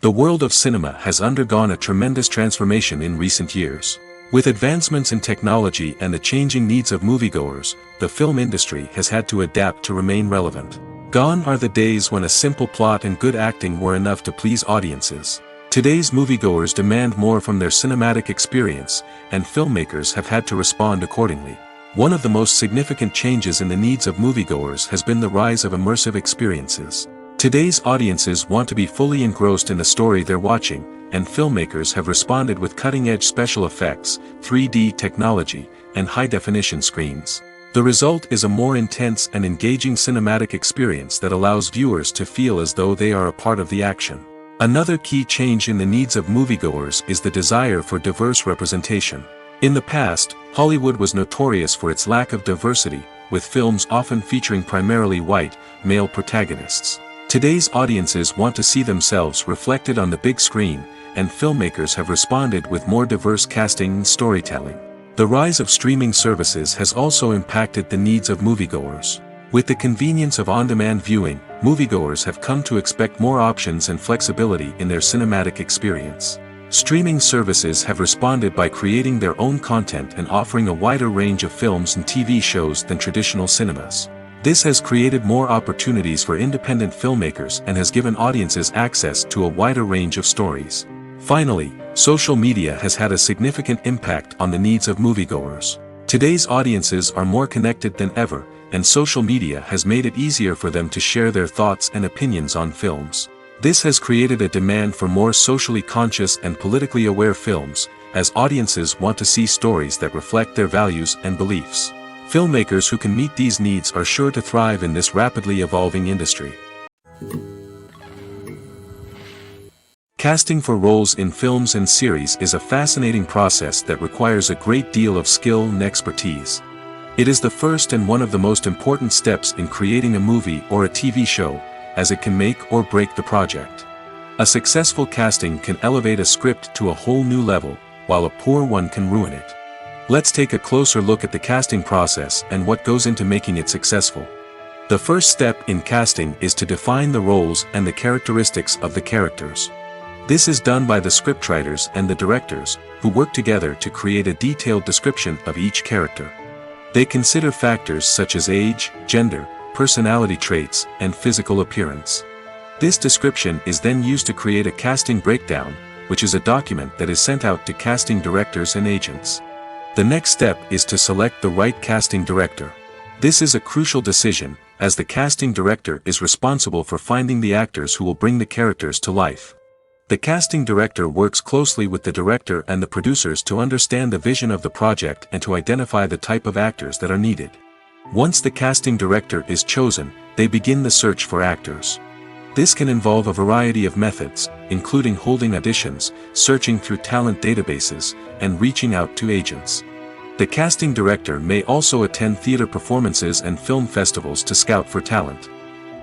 The world of cinema has undergone a tremendous transformation in recent years. With advancements in technology and the changing needs of moviegoers, the film industry has had to adapt to remain relevant. Gone are the days when a simple plot and good acting were enough to please audiences. Today's moviegoers demand more from their cinematic experience, and filmmakers have had to respond accordingly. One of the most significant changes in the needs of moviegoers has been the rise of immersive experiences. Today's audiences want to be fully engrossed in the story they're watching, and filmmakers have responded with cutting-edge special effects, 3D technology, and high-definition screens. The result is a more intense and engaging cinematic experience that allows viewers to feel as though they are a part of the action. Another key change in the needs of moviegoers is the desire for diverse representation. In the past, Hollywood was notorious for its lack of diversity, with films often featuring primarily white, male protagonists. Today's audiences want to see themselves reflected on the big screen, and filmmakers have responded with more diverse casting and storytelling. The rise of streaming services has also impacted the needs of moviegoers. With the convenience of on-demand viewing, moviegoers have come to expect more options and flexibility in their cinematic experience. Streaming services have responded by creating their own content and offering a wider range of films and TV shows than traditional cinemas. This has created more opportunities for independent filmmakers and has given audiences access to a wider range of stories. Finally, social media has had a significant impact on the needs of moviegoers. Today's audiences are more connected than ever, and social media has made it easier for them to share their thoughts and opinions on films. This has created a demand for more socially conscious and politically aware films, as audiences want to see stories that reflect their values and beliefs. Filmmakers who can meet these needs are sure to thrive in this rapidly evolving industry. Casting for roles in films and series is a fascinating process that requires a great deal of skill and expertise. It is the first and one of the most important steps in creating a movie or a TV show, as it can make or break the project. A successful casting can elevate a script to a whole new level, while a poor one can ruin it. Let's take a closer look at the casting process and what goes into making it successful. The first step in casting is to define the roles and the characteristics of the characters. This is done by the scriptwriters and the directors, who work together to create a detailed description of each character. They consider factors such as age, gender, personality traits, and physical appearance. This description is then used to create a casting breakdown, which is a document that is sent out to casting directors and agents. The next step is to select the right casting director. This is a crucial decision, as the casting director is responsible for finding the actors who will bring the characters to life. The casting director works closely with the director and the producers to understand the vision of the project and to identify the type of actors that are needed. Once the casting director is chosen, they begin the search for actors. This can involve a variety of methods, including holding auditions, searching through talent databases, and reaching out to agents. The casting director may also attend theater performances and film festivals to scout for talent.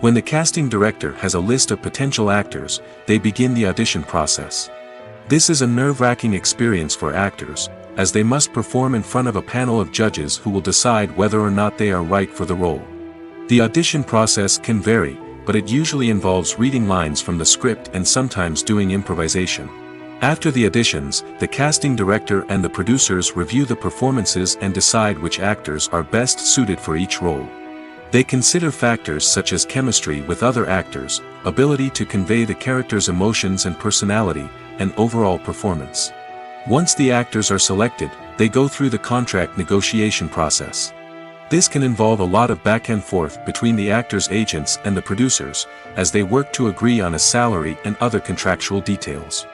When the casting director has a list of potential actors, they begin the audition process. This is a nerve-wracking experience for actors, as they must perform in front of a panel of judges who will decide whether or not they are right for the role. The audition process can vary, but it usually involves reading lines from the script and sometimes doing improvisation. After the auditions, the casting director and the producers review the performances and decide which actors are best suited for each role. They consider factors such as chemistry with other actors, ability to convey the character's emotions and personality, and overall performance. Once the actors are selected, they go through the contract negotiation process. This can involve a lot of back and forth between the actors' agents and the producers, as they work to agree on a salary and other contractual details.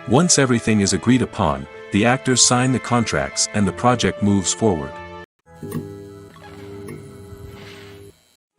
Once everything is agreed upon, the actors sign the contracts and the project moves forward.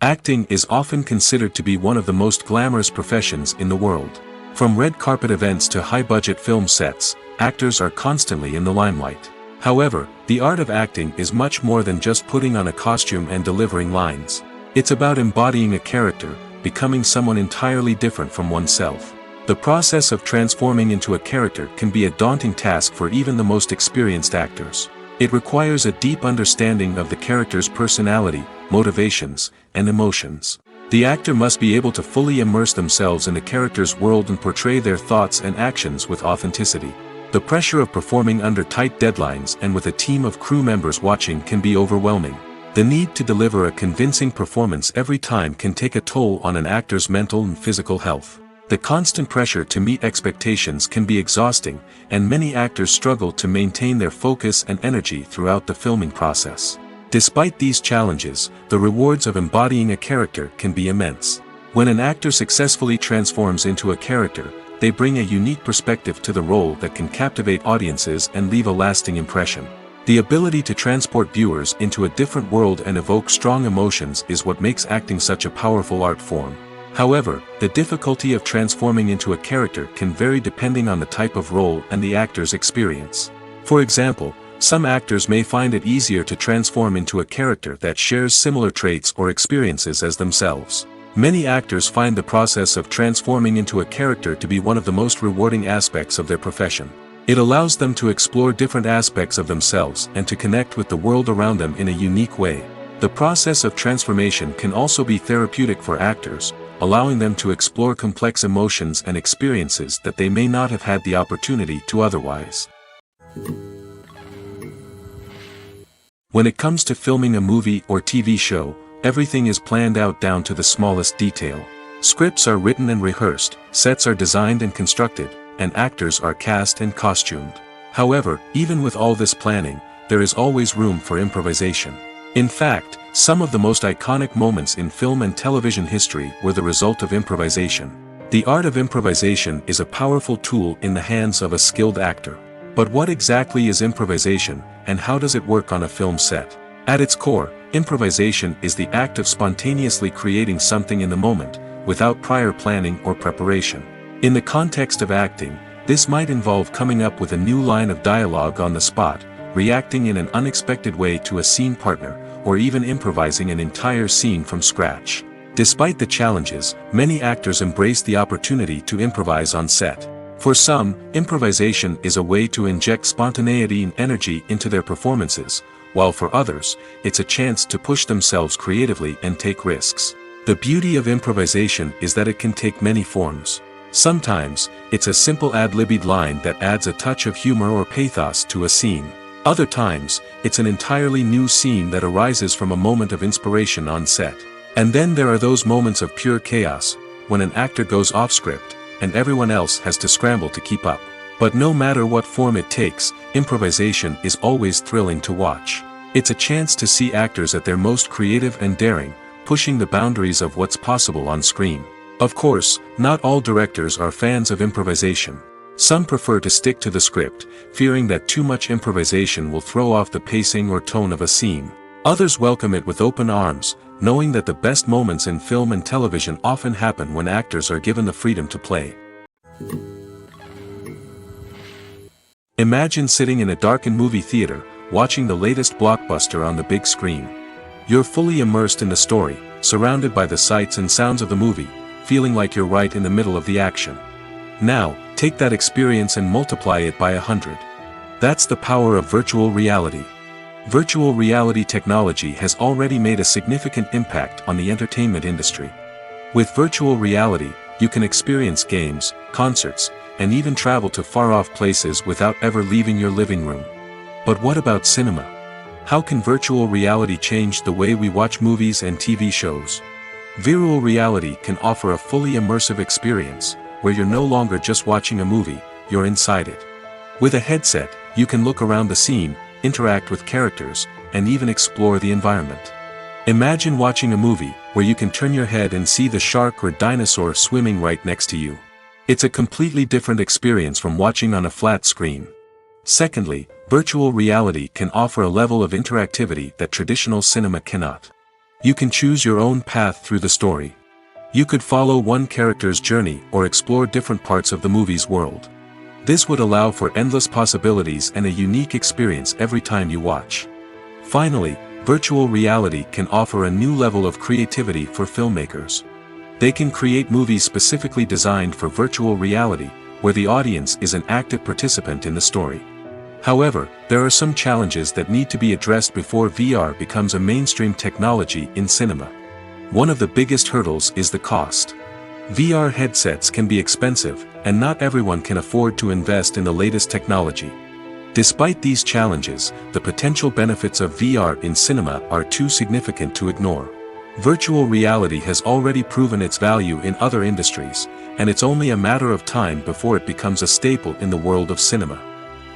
Acting is often considered to be one of the most glamorous professions in the world. From red carpet events to high-budget film sets, actors are constantly in the limelight. However, the art of acting is much more than just putting on a costume and delivering lines. It's about embodying a character, becoming someone entirely different from oneself. The process of transforming into a character can be a daunting task for even the most experienced actors. It requires a deep understanding of the character's personality, motivations, and emotions. The actor must be able to fully immerse themselves in the character's world and portray their thoughts and actions with authenticity. The pressure of performing under tight deadlines and with a team of crew members watching can be overwhelming. The need to deliver a convincing performance every time can take a toll on an actor's mental and physical health. The constant pressure to meet expectations can be exhausting, and many actors struggle to maintain their focus and energy throughout the filming process. Despite these challenges, the rewards of embodying a character can be immense. When an actor successfully transforms into a character, they bring a unique perspective to the role that can captivate audiences and leave a lasting impression. The ability to transport viewers into a different world and evoke strong emotions is what makes acting such a powerful art form. However, the difficulty of transforming into a character can vary depending on the type of role and the actor's experience. For example, some actors may find it easier to transform into a character that shares similar traits or experiences as themselves. Many actors find the process of transforming into a character to be one of the most rewarding aspects of their profession. It allows them to explore different aspects of themselves and to connect with the world around them in a unique way. The process of transformation can also be therapeutic for actors, allowing them to explore complex emotions and experiences that they may not have had the opportunity to otherwise. When it comes to filming a movie or TV show, everything is planned out down to the smallest detail. Scripts are written and rehearsed, sets are designed and constructed, and actors are cast and costumed. However, even with all this planning, there is always room for improvisation. In fact, some of the most iconic moments in film and television history were the result of improvisation. The art of improvisation is a powerful tool in the hands of a skilled actor. But what exactly is improvisation, and how does it work on a film set? At its core, improvisation is the act of spontaneously creating something in the moment, without prior planning or preparation. In the context of acting, this might involve coming up with a new line of dialogue on the spot, reacting in an unexpected way to a scene partner, or even improvising an entire scene from scratch. Despite the challenges, many actors embrace the opportunity to improvise on set. For some, improvisation is a way to inject spontaneity and energy into their performances, while for others, it's a chance to push themselves creatively and take risks. The beauty of improvisation is that it can take many forms. Sometimes, it's a simple ad-libbed line that adds a touch of humor or pathos to a scene. Other times, it's an entirely new scene that arises from a moment of inspiration on set. And then there are those moments of pure chaos, when an actor goes off script, and everyone else has to scramble to keep up. But no matter what form it takes, improvisation is always thrilling to watch. It's a chance to see actors at their most creative and daring, pushing the boundaries of what's possible on screen. Of course, not all directors are fans of improvisation. Some prefer to stick to the script, fearing that too much improvisation will throw off the pacing or tone of a scene. Others welcome it with open arms, knowing that the best moments in film and television often happen when actors are given the freedom to play. Imagine sitting in a darkened movie theater, watching the latest blockbuster on the big screen. You're fully immersed in the story, surrounded by the sights and sounds of the movie, feeling like you're right in the middle of the action. Now, take that experience and multiply it by 100. That's the power of virtual reality. Virtual reality technology has already made a significant impact on the entertainment industry. With virtual reality, you can experience games, concerts, and even travel to far-off places without ever leaving your living room. But what about cinema? How can virtual reality change the way we watch movies and TV shows? Virtual reality can offer a fully immersive experience, where you're no longer just watching a movie, you're inside it. With a headset, you can look around the scene, interact with characters, and even explore the environment. Imagine watching a movie where you can turn your head and see the shark or dinosaur swimming right next to you. It's a completely different experience from watching on a flat screen. Secondly, virtual reality can offer a level of interactivity that traditional cinema cannot. You can choose your own path through the story. You could follow one character's journey or explore different parts of the movie's world. This would allow for endless possibilities and a unique experience every time you watch. Finally, virtual reality can offer a new level of creativity for filmmakers. They can create movies specifically designed for virtual reality, where the audience is an active participant in the story. However, there are some challenges that need to be addressed before VR becomes a mainstream technology in cinema. One of the biggest hurdles is the cost. VR headsets can be expensive, and not everyone can afford to invest in the latest technology. Despite these challenges, the potential benefits of VR in cinema are too significant to ignore. Virtual reality has already proven its value in other industries, and it's only a matter of time before it becomes a staple in the world of cinema.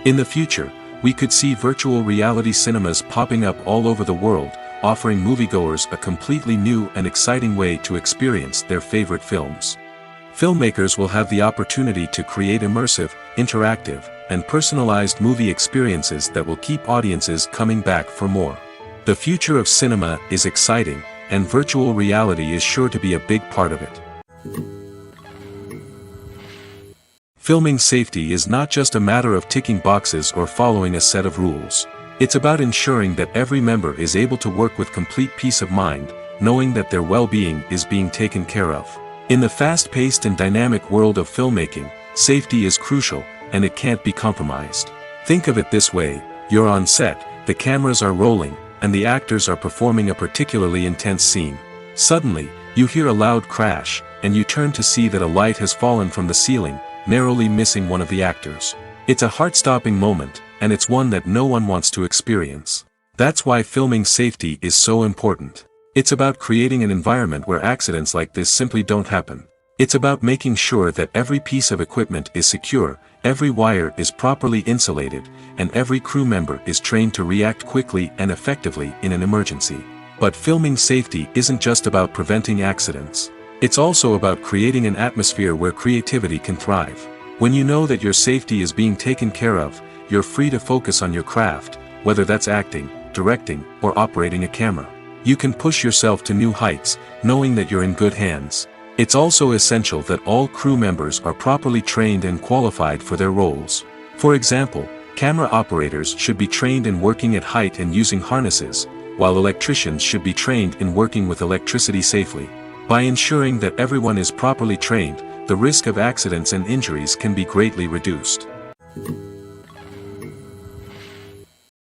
In the future, we could see virtual reality cinemas popping up all over the world, offering moviegoers a completely new and exciting way to experience their favorite films. Filmmakers will have the opportunity to create immersive, interactive, and personalized movie experiences that will keep audiences coming back for more. The future of cinema is exciting, and virtual reality is sure to be a big part of it. Filming safety is not just a matter of ticking boxes or following a set of rules. It's about ensuring that every member is able to work with complete peace of mind, knowing that their well-being is being taken care of. In the fast-paced and dynamic world of filmmaking, safety is crucial, and it can't be compromised. Think of it this way: you're on set, the cameras are rolling, and the actors are performing a particularly intense scene. Suddenly, you hear a loud crash, and you turn to see that a light has fallen from the ceiling, narrowly missing one of the actors. It's a heart-stopping moment, and it's one that no one wants to experience. That's why filming safety is so important. It's about creating an environment where accidents like this simply don't happen. It's about making sure that every piece of equipment is secure, every wire is properly insulated, and every crew member is trained to react quickly and effectively in an emergency. But filming safety isn't just about preventing accidents. It's also about creating an atmosphere where creativity can thrive. When you know that your safety is being taken care of, you're free to focus on your craft, whether that's acting, directing, or operating a camera. You can push yourself to new heights, knowing that you're in good hands. It's also essential that all crew members are properly trained and qualified for their roles. For example, camera operators should be trained in working at height and using harnesses, while electricians should be trained in working with electricity safely. By ensuring that everyone is properly trained, the risk of accidents and injuries can be greatly reduced.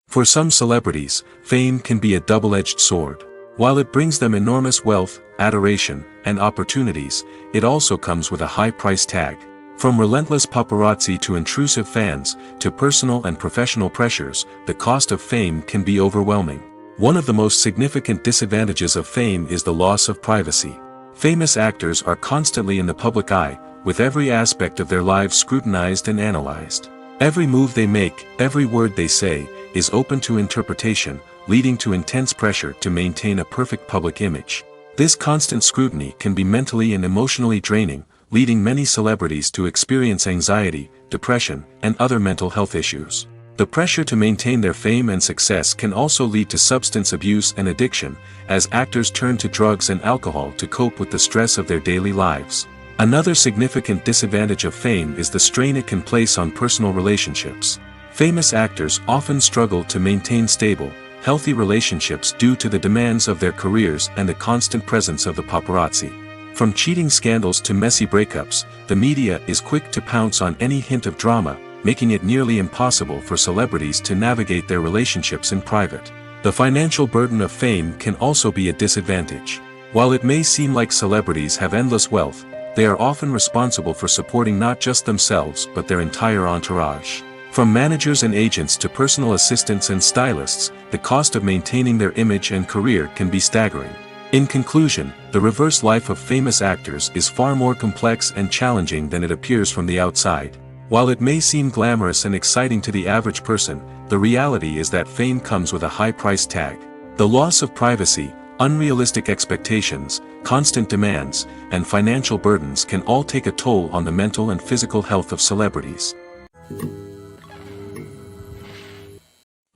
For some celebrities, fame can be a double-edged sword. While it brings them enormous wealth, adoration, and opportunities, it also comes with a high price tag. From relentless paparazzi to intrusive fans, to personal and professional pressures, the cost of fame can be overwhelming. One of the most significant disadvantages of fame is the loss of privacy. Famous actors are constantly in the public eye, with every aspect of their lives scrutinized and analyzed. Every move they make, every word they say, is open to interpretation, leading to intense pressure to maintain a perfect public image. This constant scrutiny can be mentally and emotionally draining, leading many celebrities to experience anxiety, depression, and other mental health issues. The pressure to maintain their fame and success can also lead to substance abuse and addiction, as actors turn to drugs and alcohol to cope with the stress of their daily lives. Another significant disadvantage of fame is the strain it can place on personal relationships. Famous actors often struggle to maintain stable, healthy relationships due to the demands of their careers and the constant presence of the paparazzi. From cheating scandals to messy breakups, the media is quick to pounce on any hint of drama, making it nearly impossible for celebrities to navigate their relationships in private. The financial burden of fame can also be a disadvantage. While it may seem like celebrities have endless wealth, they are often responsible for supporting not just themselves but their entire entourage. From managers and agents to personal assistants and stylists, the cost of maintaining their image and career can be staggering. In conclusion, the reverse life of famous actors is far more complex and challenging than it appears from the outside. While it may seem glamorous and exciting to the average person, the reality is that fame comes with a high price tag. The loss of privacy, unrealistic expectations, constant demands, and financial burdens can all take a toll on the mental and physical health of celebrities.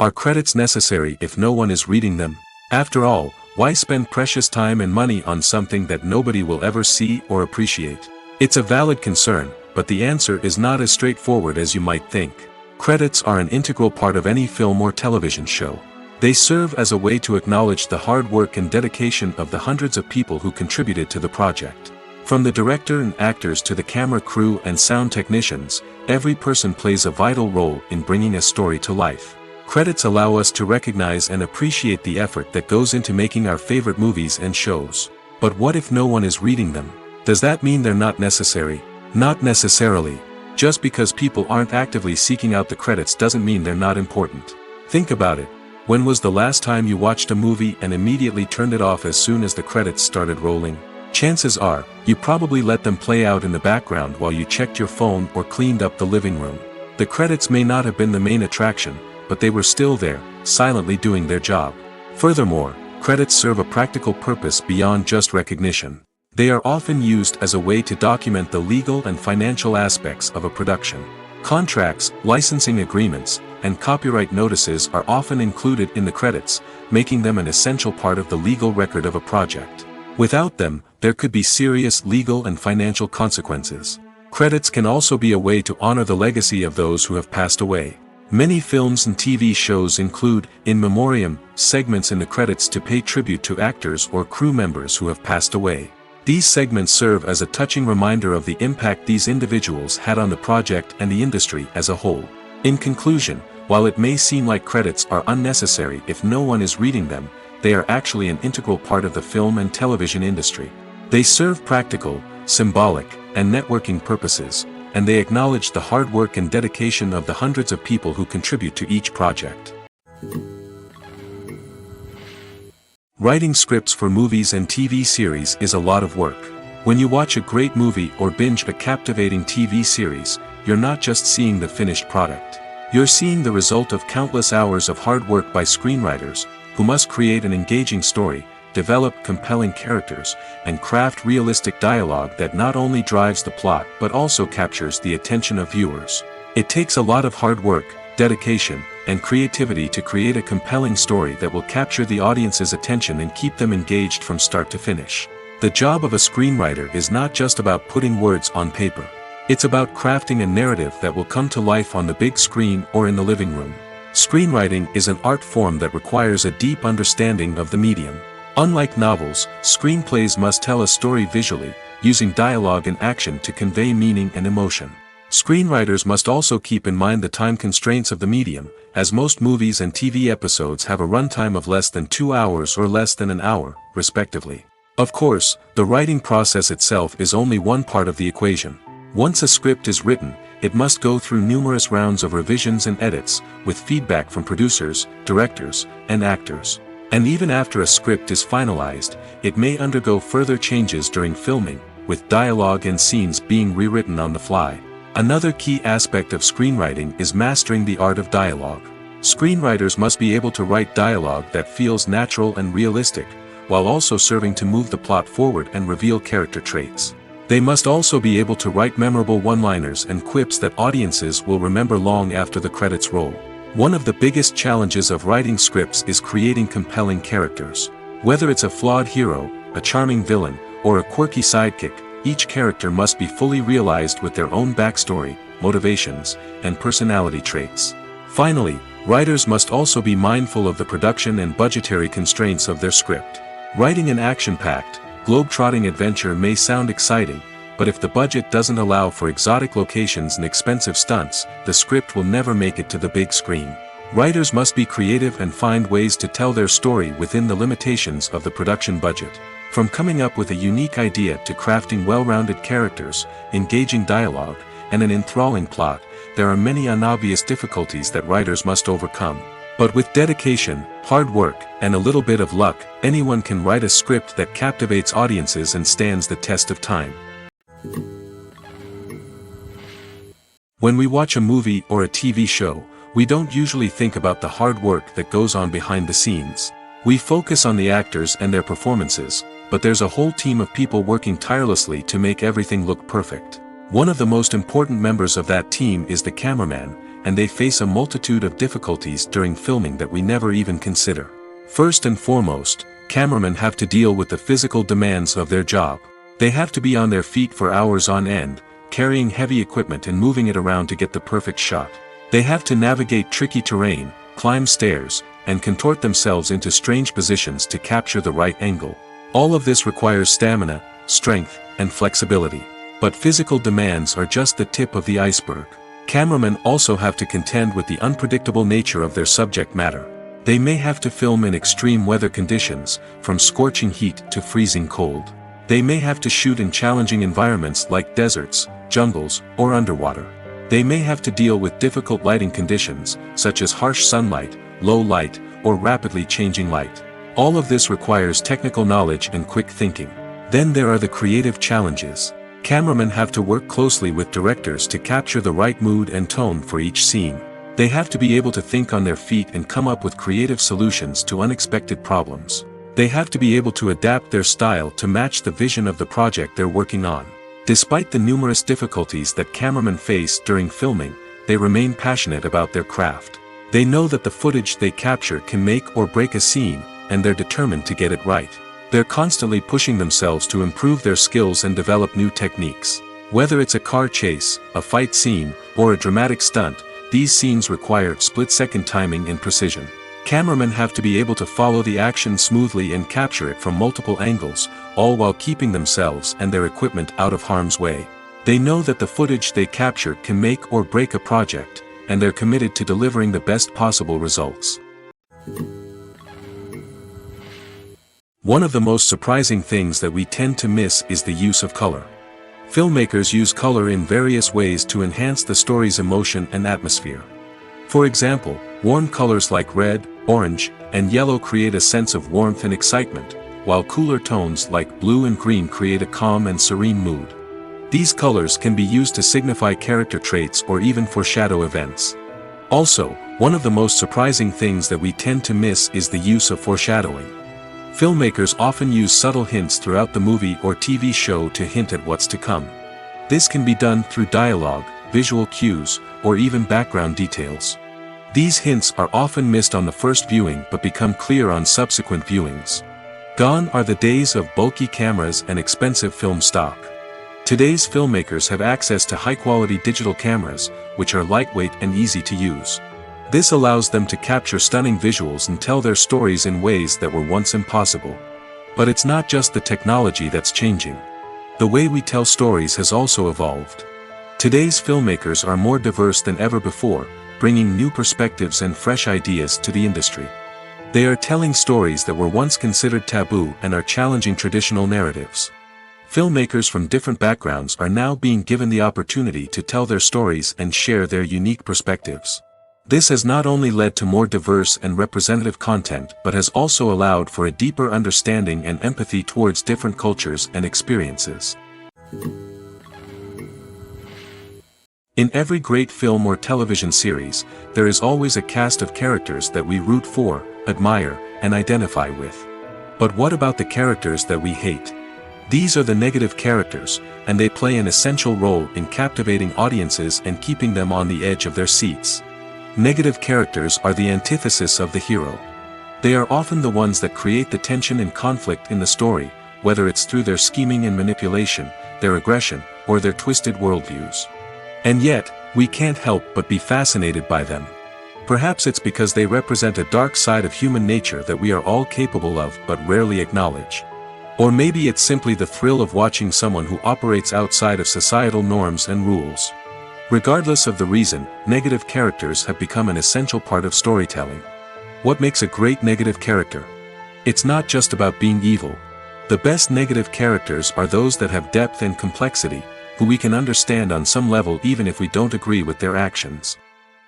Are credits necessary if no one is reading them? After all, why spend precious time and money on something that nobody will ever see or appreciate? It's a valid concern, but the answer is not as straightforward as you might think. Credits are an integral part of any film or television show. They serve as a way to acknowledge the hard work and dedication of the hundreds of people who contributed to the project. From the director and actors to the camera crew and sound technicians, every person plays a vital role in bringing a story to life. Credits allow us to recognize and appreciate the effort that goes into making our favorite movies and shows. But what if no one is reading them? Does that mean they're not necessary? Not necessarily. Just because people aren't actively seeking out the credits doesn't mean they're not important. Think about it. When was the last time you watched a movie and immediately turned it off as soon as the credits started rolling? Chances are, you probably let them play out in the background while you checked your phone or cleaned up the living room. The credits may not have been the main attraction, but they were still there, silently doing their job. Furthermore, credits serve a practical purpose beyond just recognition. They are often used as a way to document the legal and financial aspects of a production. Contracts, licensing agreements, and copyright notices are often included in the credits, making them an essential part of the legal record of a project. Without them, there could be serious legal and financial consequences. Credits can also be a way to honor the legacy of those who have passed away. Many films and TV shows include, in memoriam, segments in the credits to pay tribute to actors or crew members who have passed away. These segments serve as a touching reminder of the impact these individuals had on the project and the industry as a whole. In conclusion, while it may seem like credits are unnecessary if no one is reading them, they are actually an integral part of the film and television industry. They serve practical, symbolic, and networking purposes, and they acknowledge the hard work and dedication of the hundreds of people who contribute to each project. Writing scripts for movies and TV series is a lot of work. When you watch a great movie or binge a captivating TV series, you're not just seeing the finished product. You're seeing the result of countless hours of hard work by screenwriters, who must create an engaging story, develop compelling characters, and craft realistic dialogue that not only drives the plot but also captures the attention of viewers. It takes a lot of hard work, dedication, and creativity to create a compelling story that will capture the audience's attention and keep them engaged from start to finish. The job of a screenwriter is not just about putting words on paper. It's about crafting a narrative that will come to life on the big screen or in the living room. Screenwriting is an art form that requires a deep understanding of the medium. Unlike novels, screenplays must tell a story visually, using dialogue and action to convey meaning and emotion. Screenwriters must also keep in mind the time constraints of the medium, as most movies and TV episodes have a runtime of less than 2 hours or less than an hour, respectively. Of course, the writing process itself is only one part of the equation. Once a script is written, it must go through numerous rounds of revisions and edits, with feedback from producers, directors, and actors. And even after a script is finalized, it may undergo further changes during filming, with dialogue and scenes being rewritten on the fly. Another key aspect of screenwriting is mastering the art of dialogue. Screenwriters must be able to write dialogue that feels natural and realistic, while also serving to move the plot forward and reveal character traits. They must also be able to write memorable one-liners and quips that audiences will remember long after the credits roll. One of the biggest challenges of writing scripts is creating compelling characters. Whether it's a flawed hero, a charming villain, or a quirky sidekick, each character must be fully realized with their own backstory, motivations, and personality traits. Finally, writers must also be mindful of the production and budgetary constraints of their script. Writing an action-packed, globe-trotting adventure may sound exciting, but if the budget doesn't allow for exotic locations and expensive stunts, the script will never make it to the big screen. Writers must be creative and find ways to tell their story within the limitations of the production budget. From coming up with a unique idea to crafting well-rounded characters, engaging dialogue, and an enthralling plot, there are many unobvious difficulties that writers must overcome. But with dedication, hard work, and a little bit of luck, anyone can write a script that captivates audiences and stands the test of time. When we watch a movie or a TV show, we don't usually think about the hard work that goes on behind the scenes. We focus on the actors and their performances, but there's a whole team of people working tirelessly to make everything look perfect. One of the most important members of that team is the cameraman, and they face a multitude of difficulties during filming that we never even consider. First and foremost, cameramen have to deal with the physical demands of their job. They have to be on their feet for hours on end, carrying heavy equipment and moving it around to get the perfect shot. They have to navigate tricky terrain, climb stairs, and contort themselves into strange positions to capture the right angle. All of this requires stamina, strength, and flexibility. But physical demands are just the tip of the iceberg. Cameramen also have to contend with the unpredictable nature of their subject matter. They may have to film in extreme weather conditions, from scorching heat to freezing cold. They may have to shoot in challenging environments like deserts, jungles, or underwater. They may have to deal with difficult lighting conditions, such as harsh sunlight, low light, or rapidly changing light. All of this requires technical knowledge and quick thinking. Then there are the creative challenges. Cameramen have to work closely with directors to capture the right mood and tone for each scene. They have to be able to think on their feet and come up with creative solutions to unexpected problems. They have to be able to adapt their style to match the vision of the project they're working on. Despite the numerous difficulties that cameramen face during filming, they remain passionate about their craft. They know that the footage they capture can make or break a scene, and they're determined to get it right. They're constantly pushing themselves to improve their skills and develop new techniques. Whether it's a car chase, a fight scene, or a dramatic stunt, these scenes require split-second timing and precision. Cameramen have to be able to follow the action smoothly and capture it from multiple angles, all while keeping themselves and their equipment out of harm's way. They know that the footage they capture can make or break a project, and they're committed to delivering the best possible results. One of the most surprising things that we tend to miss is the use of color. Filmmakers use color in various ways to enhance the story's emotion and atmosphere. For example, warm colors like red, orange, and yellow create a sense of warmth and excitement, while cooler tones like blue and green create a calm and serene mood. These colors can be used to signify character traits or even foreshadow events. Also, one of the most surprising things that we tend to miss is the use of foreshadowing. Filmmakers often use subtle hints throughout the movie or TV show to hint at what's to come. This can be done through dialogue, visual cues, or even background details. These hints are often missed on the first viewing but become clear on subsequent viewings. Gone are the days of bulky cameras and expensive film stock. Today's filmmakers have access to high-quality digital cameras, which are lightweight and easy to use. This allows them to capture stunning visuals and tell their stories in ways that were once impossible. But it's not just the technology that's changing. The way we tell stories has also evolved. Today's filmmakers are more diverse than ever before, bringing new perspectives and fresh ideas to the industry. They are telling stories that were once considered taboo and are challenging traditional narratives. Filmmakers from different backgrounds are now being given the opportunity to tell their stories and share their unique perspectives. This has not only led to more diverse and representative content but has also allowed for a deeper understanding and empathy towards different cultures and experiences. In every great film or television series, there is always a cast of characters that we root for, admire, and identify with. But what about the characters that we hate? These are the negative characters, and they play an essential role in captivating audiences and keeping them on the edge of their seats. Negative characters are the antithesis of the hero. They are often the ones that create the tension and conflict in the story, whether it's through their scheming and manipulation, their aggression, or their twisted worldviews. And yet, we can't help but be fascinated by them. Perhaps it's because they represent a dark side of human nature that we are all capable of but rarely acknowledge. Or maybe it's simply the thrill of watching someone who operates outside of societal norms and rules. Regardless of the reason, negative characters have become an essential part of storytelling. What makes a great negative character? It's not just about being evil. The best negative characters are those that have depth and complexity, who we can understand on some level even if we don't agree with their actions.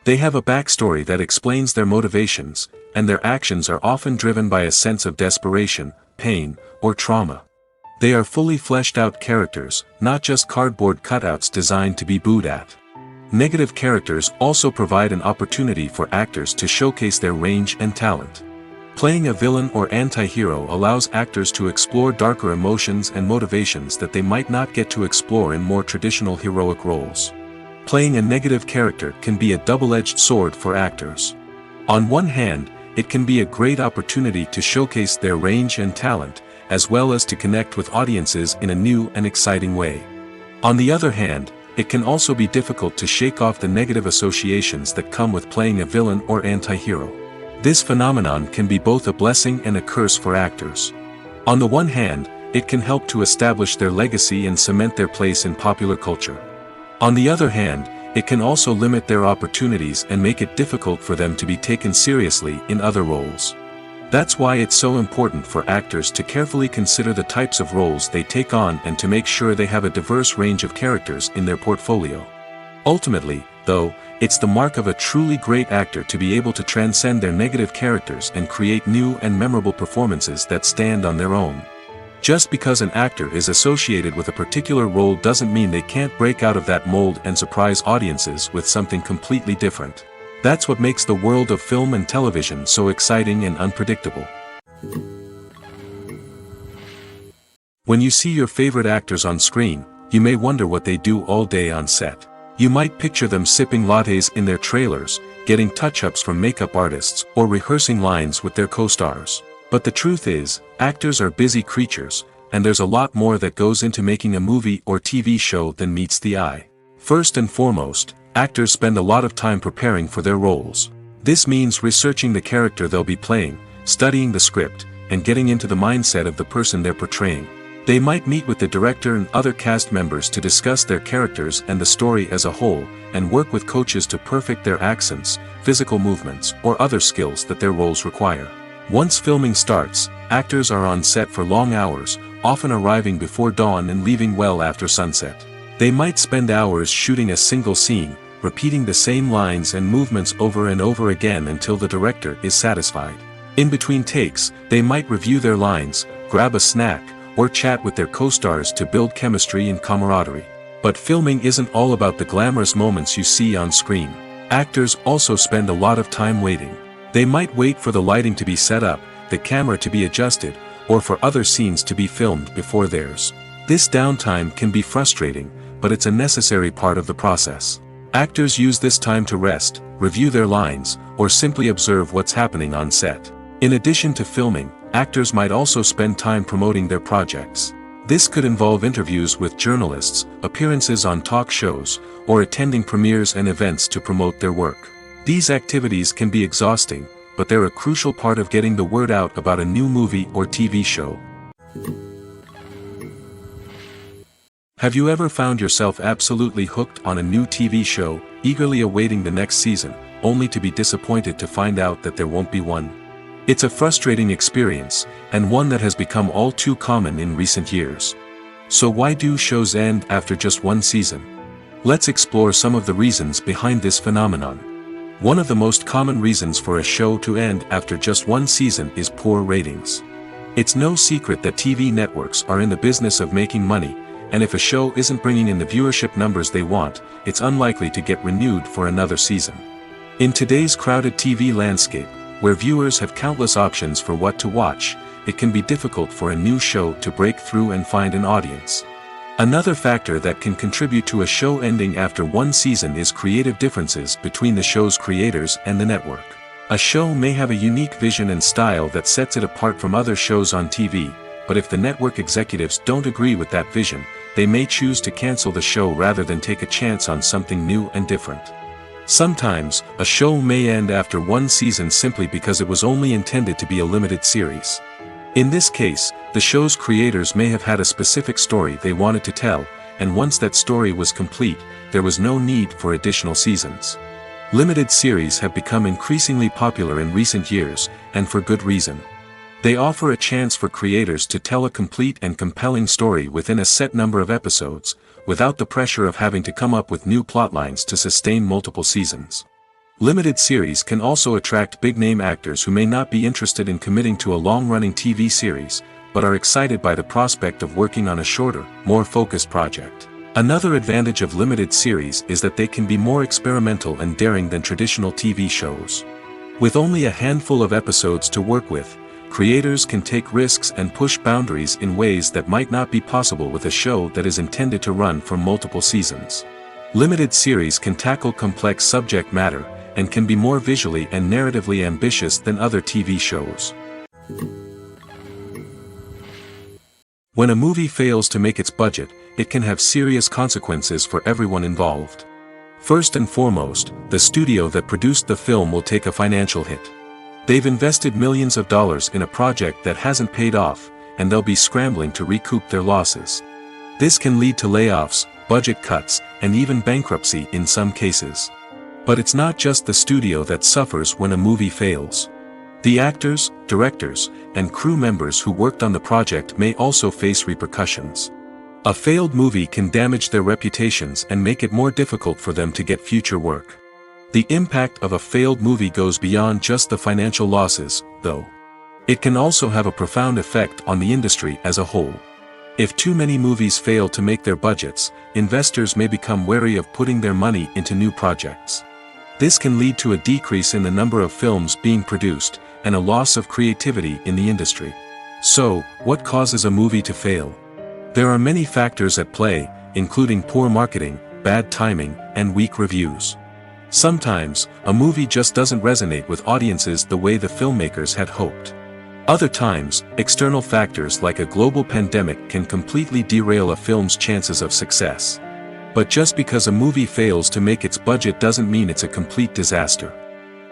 They have a backstory that explains their motivations, and their actions are often driven by a sense of desperation, pain, or trauma. They are fully fleshed out characters, not just cardboard cutouts designed to be booed at. Negative characters also provide an opportunity for actors to showcase their range and talent. Playing a villain or anti-hero allows actors to explore darker emotions and motivations that they might not get to explore in more traditional heroic roles. Playing a negative character can be a double-edged sword for actors. On one hand, it can be a great opportunity to showcase their range and talent, as well as to connect with audiences in a new and exciting way. On the other hand, it can also be difficult to shake off the negative associations that come with playing a villain or anti-hero. This phenomenon can be both a blessing and a curse for actors. On the one hand, it can help to establish their legacy and cement their place in popular culture. On the other hand, it can also limit their opportunities and make it difficult for them to be taken seriously in other roles. That's why it's so important for actors to carefully consider the types of roles they take on and to make sure they have a diverse range of characters in their portfolio. Ultimately, though, it's the mark of a truly great actor to be able to transcend their negative characters and create new and memorable performances that stand on their own. Just because an actor is associated with a particular role doesn't mean they can't break out of that mold and surprise audiences with something completely different. That's what makes the world of film and television so exciting and unpredictable. When you see your favorite actors on screen, you may wonder what they do all day on set. You might picture them sipping lattes in their trailers, getting touch-ups from makeup artists, or rehearsing lines with their co-stars. But the truth is, actors are busy creatures, and there's a lot more that goes into making a movie or TV show than meets the eye. First and foremost, actors spend a lot of time preparing for their roles. This means researching the character they'll be playing, studying the script, and getting into the mindset of the person they're portraying. They might meet with the director and other cast members to discuss their characters and the story as a whole, and work with coaches to perfect their accents, physical movements, or other skills that their roles require. Once filming starts, actors are on set for long hours, often arriving before dawn and leaving well after sunset. They might spend hours shooting a single scene, repeating the same lines and movements over and over again until the director is satisfied. In between takes, they might review their lines, grab a snack, or chat with their co-stars to build chemistry and camaraderie. But filming isn't all about the glamorous moments you see on screen. Actors also spend a lot of time waiting. They might wait for the lighting to be set up, the camera to be adjusted, or for other scenes to be filmed before theirs. This downtime can be frustrating, but it's a necessary part of the process. Actors use this time to rest, review their lines, or simply observe what's happening on set. In addition to filming, actors might also spend time promoting their projects. This could involve interviews with journalists, appearances on talk shows, or attending premieres and events to promote their work. These activities can be exhausting, but they're a crucial part of getting the word out about a new movie or TV show. Have you ever found yourself absolutely hooked on a new TV show, eagerly awaiting the next season, only to be disappointed to find out that there won't be one? It's a frustrating experience, and one that has become all too common in recent years. So why do shows end after just one season? Let's explore some of the reasons behind this phenomenon. One of the most common reasons for a show to end after just one season is poor ratings. It's no secret that TV networks are in the business of making money, and if a show isn't bringing in the viewership numbers they want, it's unlikely to get renewed for another season. In today's crowded TV landscape, where viewers have countless options for what to watch, it can be difficult for a new show to break through and find an audience. Another factor that can contribute to a show ending after one season is creative differences between the show's creators and the network. A show may have a unique vision and style that sets it apart from other shows on TV, but if the network executives don't agree with that vision, they may choose to cancel the show rather than take a chance on something new and different. Sometimes, a show may end after one season simply because it was only intended to be a limited series. In this case, the show's creators may have had a specific story they wanted to tell, and once that story was complete, there was no need for additional seasons. Limited series have become increasingly popular in recent years, and for good reason. They offer a chance for creators to tell a complete and compelling story within a set number of episodes, without the pressure of having to come up with new plotlines to sustain multiple seasons. Limited series can also attract big-name actors who may not be interested in committing to a long-running TV series, but are excited by the prospect of working on a shorter, more focused project. Another advantage of limited series is that they can be more experimental and daring than traditional TV shows. With only a handful of episodes to work with, creators can take risks and push boundaries in ways that might not be possible with a show that is intended to run for multiple seasons. Limited series can tackle complex subject matter, and can be more visually and narratively ambitious than other TV shows. When a movie fails to make its budget, it can have serious consequences for everyone involved. First and foremost, the studio that produced the film will take a financial hit. They've invested millions of dollars in a project that hasn't paid off, and they'll be scrambling to recoup their losses. This can lead to layoffs, budget cuts, and even bankruptcy in some cases. But it's not just the studio that suffers when a movie fails. The actors, directors, and crew members who worked on the project may also face repercussions. A failed movie can damage their reputations and make it more difficult for them to get future work. The impact of a failed movie goes beyond just the financial losses, though. It can also have a profound effect on the industry as a whole. If too many movies fail to make their budgets, investors may become wary of putting their money into new projects. This can lead to a decrease in the number of films being produced, and a loss of creativity in the industry. So, what causes a movie to fail? There are many factors at play, including poor marketing, bad timing, and weak reviews. Sometimes, a movie just doesn't resonate with audiences the way the filmmakers had hoped. Other times, external factors like a global pandemic can completely derail a film's chances of success. But just because a movie fails to make its budget doesn't mean it's a complete disaster.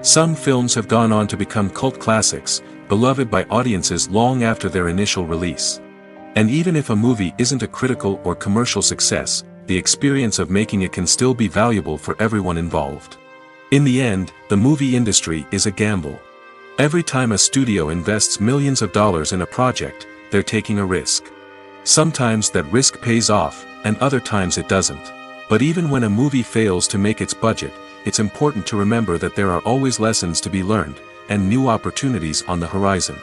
Some films have gone on to become cult classics, beloved by audiences long after their initial release. And even if a movie isn't a critical or commercial success, the experience of making it can still be valuable for everyone involved. In the end, the movie industry is a gamble. Every time a studio invests millions of dollars in a project, they're taking a risk. Sometimes that risk pays off, and other times it doesn't. But even when a movie fails to make its budget, it's important to remember that there are always lessons to be learned, and new opportunities on the horizon.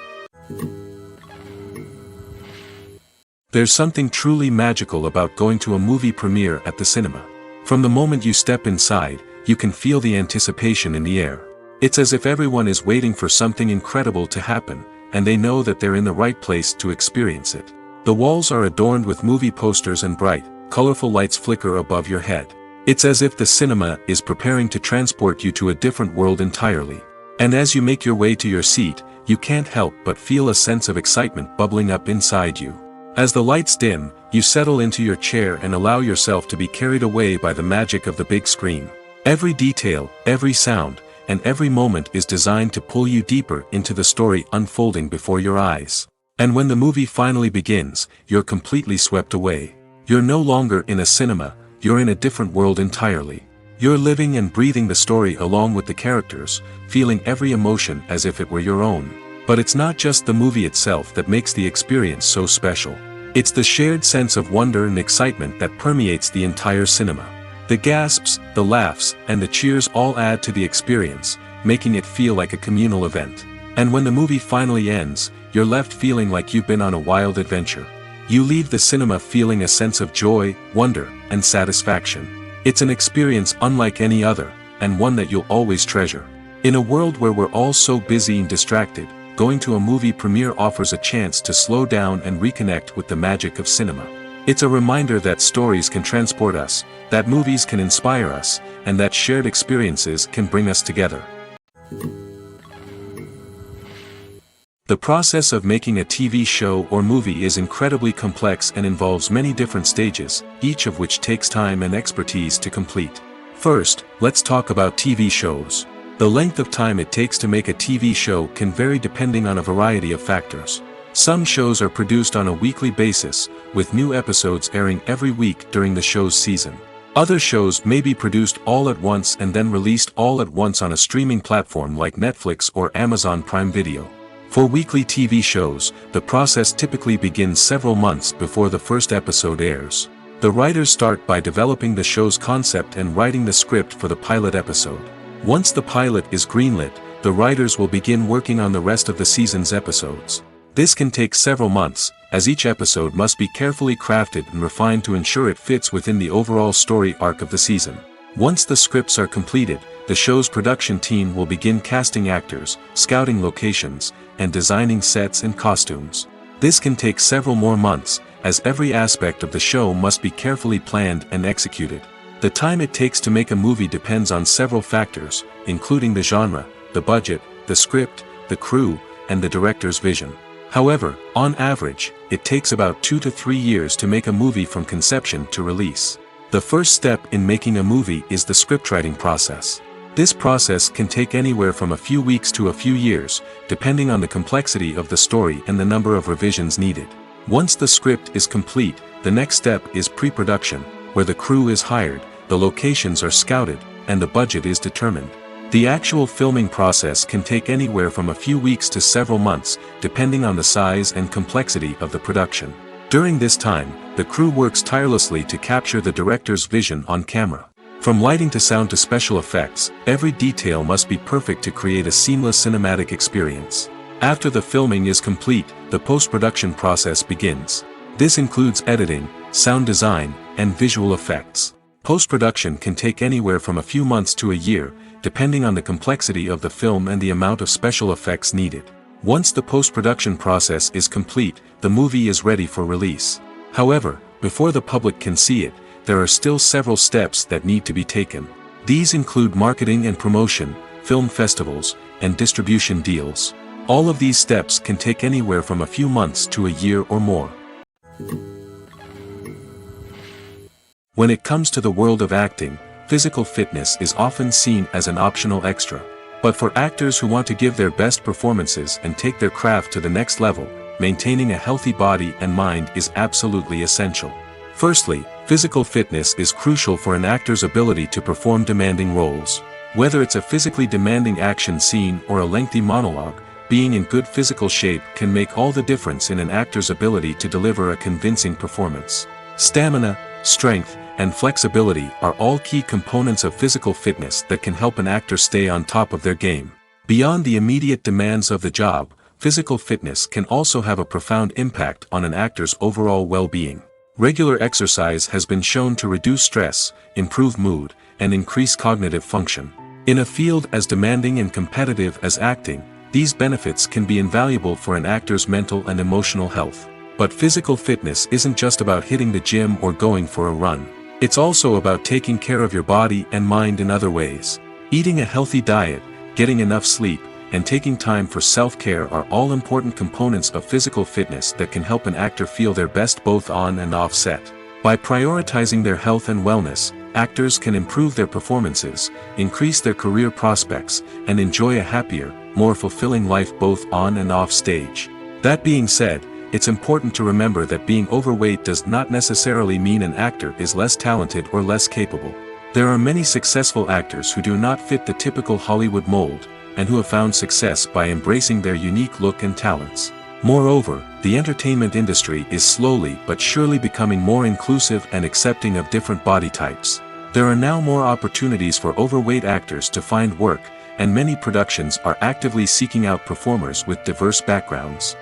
There's something truly magical about going to a movie premiere at the cinema. From the moment you step inside, you can feel the anticipation in the air. It's as if everyone is waiting for something incredible to happen, and they know that they're in the right place to experience it. The walls are adorned with movie posters and bright, colorful lights flicker above your head. It's as if the cinema is preparing to transport you to a different world entirely. And as you make your way to your seat, you can't help but feel a sense of excitement bubbling up inside you. As the lights dim, you settle into your chair and allow yourself to be carried away by the magic of the big screen. Every detail, every sound, and every moment is designed to pull you deeper into the story unfolding before your eyes. And when the movie finally begins, you're completely swept away. You're no longer in a cinema, you're in a different world entirely. You're living and breathing the story along with the characters, feeling every emotion as if it were your own. But it's not just the movie itself that makes the experience so special. It's the shared sense of wonder and excitement that permeates the entire cinema. The gasps, the laughs, and the cheers all add to the experience, making it feel like a communal event. And when the movie finally ends, you're left feeling like you've been on a wild adventure. You leave the cinema feeling a sense of joy, wonder, and satisfaction. It's an experience unlike any other, and one that you'll always treasure. In a world where we're all so busy and distracted, going to a movie premiere offers a chance to slow down and reconnect with the magic of cinema. It's a reminder that stories can transport us, that movies can inspire us, and that shared experiences can bring us together. The process of making a TV show or movie is incredibly complex and involves many different stages, each of which takes time and expertise to complete. First, let's talk about TV shows. The length of time it takes to make a TV show can vary depending on a variety of factors. Some shows are produced on a weekly basis, with new episodes airing every week during the show's season. Other shows may be produced all at once and then released all at once on a streaming platform like Netflix or Amazon Prime Video. For weekly TV shows, the process typically begins several months before the first episode airs. The writers start by developing the show's concept and writing the script for the pilot episode. Once the pilot is greenlit, the writers will begin working on the rest of the season's episodes. This can take several months, as each episode must be carefully crafted and refined to ensure it fits within the overall story arc of the season. Once the scripts are completed, the show's production team will begin casting actors, scouting locations, and designing sets and costumes. This can take several more months, as every aspect of the show must be carefully planned and executed. The time it takes to make a movie depends on several factors, including the genre, the budget, the script, the crew, and the director's vision. However, on average, it takes about 2 to 3 years to make a movie from conception to release. The first step in making a movie is the scriptwriting process. This process can take anywhere from a few weeks to a few years, depending on the complexity of the story and the number of revisions needed. Once the script is complete, the next step is pre-production, where the crew is hired, the locations are scouted, and the budget is determined. The actual filming process can take anywhere from a few weeks to several months, depending on the size and complexity of the production. During this time, the crew works tirelessly to capture the director's vision on camera. From lighting to sound to special effects, every detail must be perfect to create a seamless cinematic experience. After the filming is complete, the post-production process begins. This includes editing, sound design, and visual effects. Post-production can take anywhere from a few months to a year, depending on the complexity of the film and the amount of special effects needed. Once the post-production process is complete, the movie is ready for release. However, before the public can see it, there are still several steps that need to be taken. These include marketing and promotion, film festivals, and distribution deals. All of these steps can take anywhere from a few months to a year or more. When it comes to the world of acting, physical fitness is often seen as an optional extra. But for actors who want to give their best performances and take their craft to the next level, maintaining a healthy body and mind is absolutely essential. Firstly, physical fitness is crucial for an actor's ability to perform demanding roles. Whether it's a physically demanding action scene or a lengthy monologue, being in good physical shape can make all the difference in an actor's ability to deliver a convincing performance. Stamina, strength, and flexibility are all key components of physical fitness that can help an actor stay on top of their game. Beyond the immediate demands of the job, physical fitness can also have a profound impact on an actor's overall well-being. Regular exercise has been shown to reduce stress, improve mood, and increase cognitive function. In a field as demanding and competitive as acting, these benefits can be invaluable for an actor's mental and emotional health. But physical fitness isn't just about hitting the gym or going for a run. It's also about taking care of your body and mind in other ways. Eating a healthy diet, getting enough sleep, and taking time for self-care are all important components of physical fitness that can help an actor feel their best both on and off set. By prioritizing their health and wellness, actors can improve their performances, increase their career prospects, and enjoy a happier, more fulfilling life both on and off stage. That being said, it's important to remember that being overweight does not necessarily mean an actor is less talented or less capable. There are many successful actors who do not fit the typical Hollywood mold, and who have found success by embracing their unique look and talents. Moreover, the entertainment industry is slowly but surely becoming more inclusive and accepting of different body types. There are now more opportunities for overweight actors to find work, and many productions are actively seeking out performers with diverse backgrounds.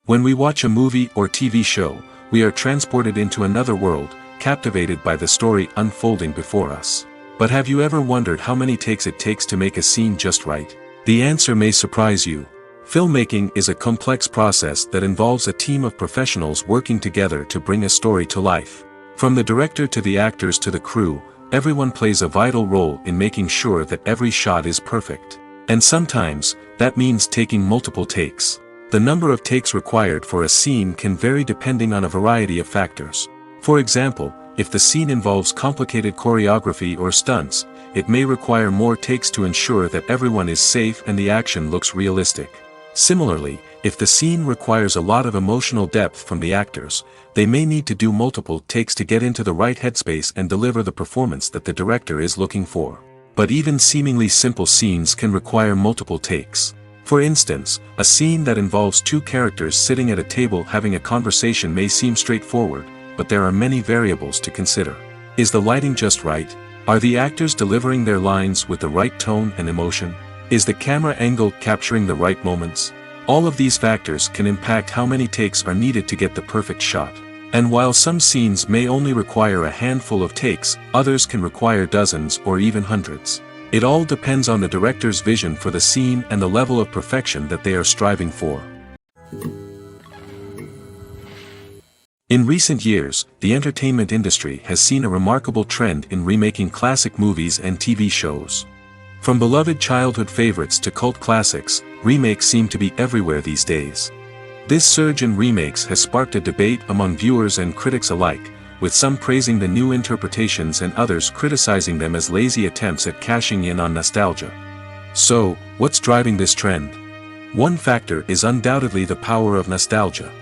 When we watch a movie or TV show, we are transported into another world, captivated by the story unfolding before us. But have you ever wondered how many takes it takes to make a scene just right? The answer may surprise you. Filmmaking is a complex process that involves a team of professionals working together to bring a story to life. From the director to the actors to the crew, everyone plays a vital role in making sure that every shot is perfect. And sometimes, that means taking multiple takes. The number of takes required for a scene can vary depending on a variety of factors. For example, if the scene involves complicated choreography or stunts, it may require more takes to ensure that everyone is safe and the action looks realistic. Similarly, if the scene requires a lot of emotional depth from the actors, they may need to do multiple takes to get into the right headspace and deliver the performance that the director is looking for. But even seemingly simple scenes can require multiple takes. For instance, a scene that involves two characters sitting at a table having a conversation may seem straightforward, but there are many variables to consider. Is the lighting just right? Are the actors delivering their lines with the right tone and emotion? Is the camera angle capturing the right moments? All of these factors can impact how many takes are needed to get the perfect shot. And while some scenes may only require a handful of takes, others can require dozens or even hundreds. It all depends on the director's vision for the scene and the level of perfection that they are striving for. In recent years, the entertainment industry has seen a remarkable trend in remaking classic movies and TV shows. From beloved childhood favorites to cult classics, remakes seem to be everywhere these days. This surge in remakes has sparked a debate among viewers and critics alike, with some praising the new interpretations and others criticizing them as lazy attempts at cashing in on nostalgia. So, what's driving this trend? One factor is undoubtedly the power of nostalgia.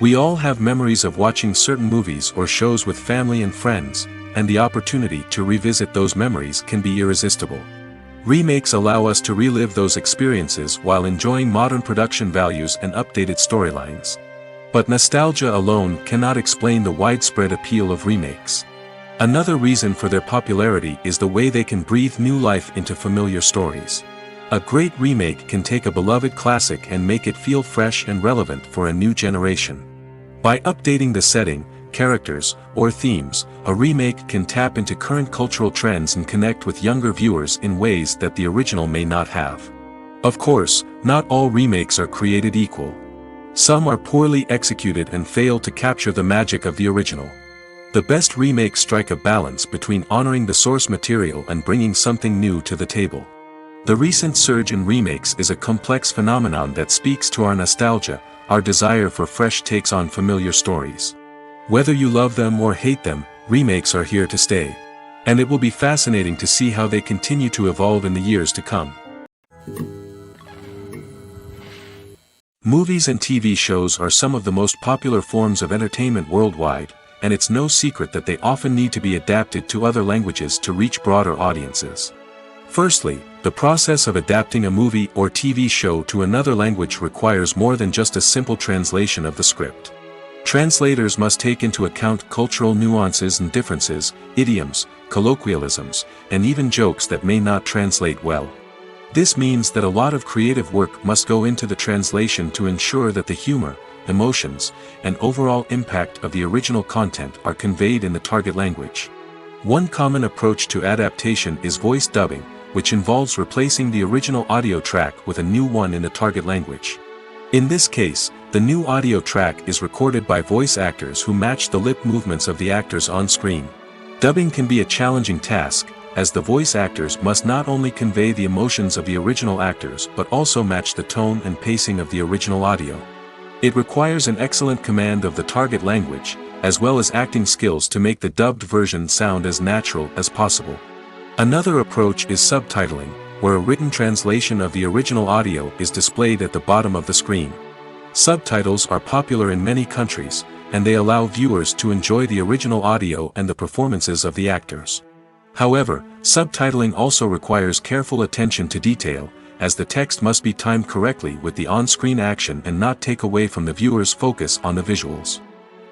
We all have memories of watching certain movies or shows with family and friends, and the opportunity to revisit those memories can be irresistible. Remakes allow us to relive those experiences while enjoying modern production values and updated storylines. But nostalgia alone cannot explain the widespread appeal of remakes. Another reason for their popularity is the way they can breathe new life into familiar stories. A great remake can take a beloved classic and make it feel fresh and relevant for a new generation. By updating the setting, characters, or themes, a remake can tap into current cultural trends and connect with younger viewers in ways that the original may not have. Of course, not all remakes are created equal. Some are poorly executed and fail to capture the magic of the original. The best remakes strike a balance between honoring the source material and bringing something new to the table. The recent surge in remakes is a complex phenomenon that speaks to our nostalgia, our desire for fresh takes on familiar stories. Whether you love them or hate them, remakes are here to stay. And it will be fascinating to see how they continue to evolve in the years to come. Movies and TV shows are some of the most popular forms of entertainment worldwide, and it's no secret that they often need to be adapted to other languages to reach broader audiences. Firstly, the process of adapting a movie or TV show to another language requires more than just a simple translation of the script. Translators must take into account cultural nuances and differences, idioms, colloquialisms, and even jokes that may not translate well. This means that a lot of creative work must go into the translation to ensure that the humor, emotions, and overall impact of the original content are conveyed in the target language. One common approach to adaptation is voice dubbing, which involves replacing the original audio track with a new one in the target language. In this case, the new audio track is recorded by voice actors who match the lip movements of the actors on screen. Dubbing can be a challenging task, as the voice actors must not only convey the emotions of the original actors but also match the tone and pacing of the original audio. It requires an excellent command of the target language, as well as acting skills to make the dubbed version sound as natural as possible. Another approach is subtitling, where a written translation of the original audio is displayed at the bottom of the screen. Subtitles are popular in many countries, and they allow viewers to enjoy the original audio and the performances of the actors. However, subtitling also requires careful attention to detail, as the text must be timed correctly with the on-screen action and not take away from the viewer's focus on the visuals.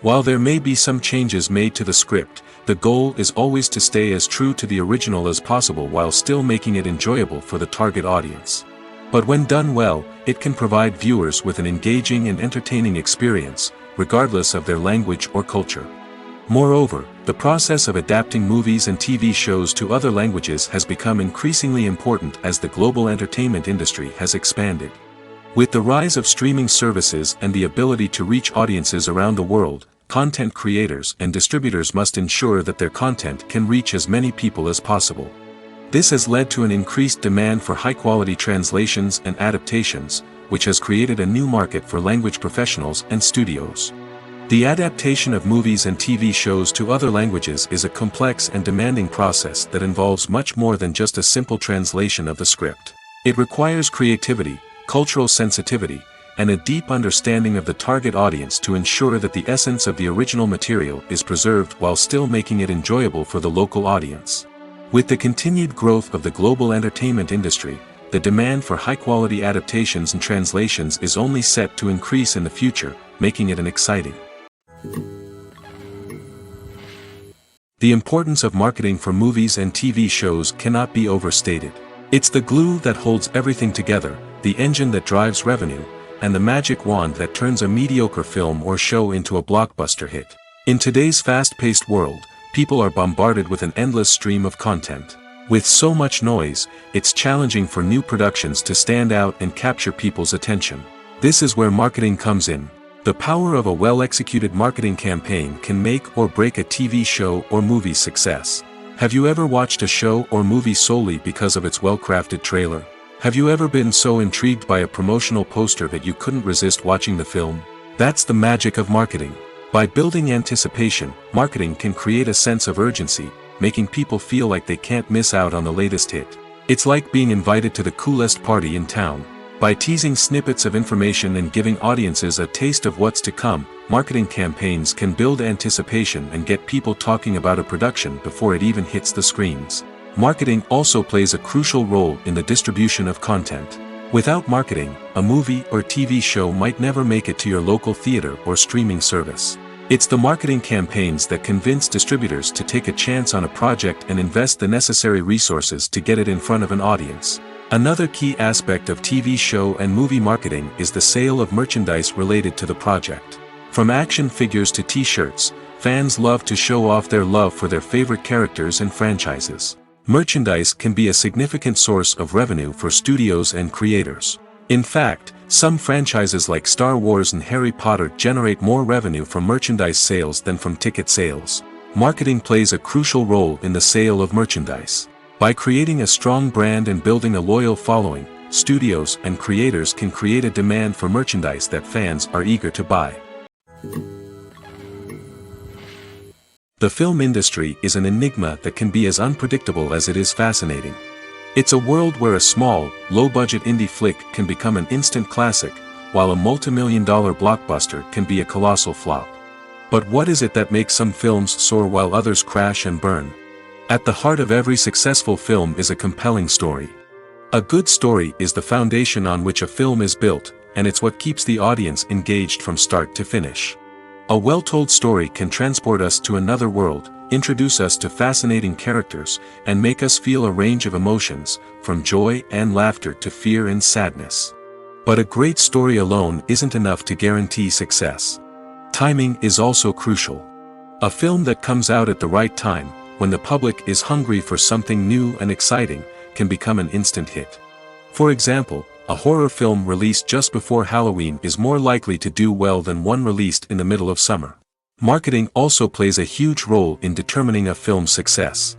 While there may be some changes made to the script, the goal is always to stay as true to the original as possible while still making it enjoyable for the target audience. But when done well, it can provide viewers with an engaging and entertaining experience, regardless of their language or culture. Moreover, the process of adapting movies and TV shows to other languages has become increasingly important as the global entertainment industry has expanded. With the rise of streaming services and the ability to reach audiences around the world, content creators and distributors must ensure that their content can reach as many people as possible. This has led to an increased demand for high-quality translations and adaptations, which has created a new market for language professionals and studios. The adaptation of movies and TV shows to other languages is a complex and demanding process that involves much more than just a simple translation of the script. It requires creativity, cultural sensitivity, and a deep understanding of the target audience to ensure that the essence of the original material is preserved while still making it enjoyable for the local audience. With the continued growth of the global entertainment industry, the demand for high-quality adaptations and translations is only set to increase in the future, making it an exciting. The importance of marketing for movies and TV shows cannot be overstated. It's the glue that holds everything together, the engine that drives revenue, and the magic wand that turns a mediocre film or show into a blockbuster hit. In today's fast-paced world, people are bombarded with an endless stream of content. With so much noise, it's challenging for new productions to stand out and capture people's attention. This is where marketing comes in. The power of a well-executed marketing campaign can make or break a TV show or movie's success. Have you ever watched a show or movie solely because of its well-crafted trailer? Have you ever been so intrigued by a promotional poster that you couldn't resist watching the film? That's the magic of marketing. By building anticipation, marketing can create a sense of urgency, making people feel like they can't miss out on the latest hit. It's like being invited to the coolest party in town. By teasing snippets of information and giving audiences a taste of what's to come, marketing campaigns can build anticipation and get people talking about a production before it even hits the screens. Marketing also plays a crucial role in the distribution of content. Without marketing, a movie or TV show might never make it to your local theater or streaming service. It's the marketing campaigns that convince distributors to take a chance on a project and invest the necessary resources to get it in front of an audience. Another key aspect of TV show and movie marketing is the sale of merchandise related to the project. From action figures to t-shirts, fans love to show off their love for their favorite characters and franchises. Merchandise can be a significant source of revenue for studios and creators. In fact, some franchises like Star Wars and Harry Potter generate more revenue from merchandise sales than from ticket sales. Marketing plays a crucial role in the sale of merchandise. By creating a strong brand and building a loyal following, studios and creators can create a demand for merchandise that fans are eager to buy. The film industry is an enigma that can be as unpredictable as it is fascinating. It's a world where a small, low-budget indie flick can become an instant classic, while a multi-million-dollar blockbuster can be a colossal flop. But what is it that makes some films soar while others crash and burn? At the heart of every successful film is a compelling story. A good story is the foundation on which a film is built, and it's what keeps the audience engaged from start to finish. A well-told story can transport us to another world, introduce us to fascinating characters, and make us feel a range of emotions, from joy and laughter to fear and sadness. But a great story alone isn't enough to guarantee success. Timing is also crucial. A film that comes out at the right time, when the public is hungry for something new and exciting, can become an instant hit. For example, a horror film released just before Halloween is more likely to do well than one released in the middle of summer. Marketing also plays a huge role in determining a film's success.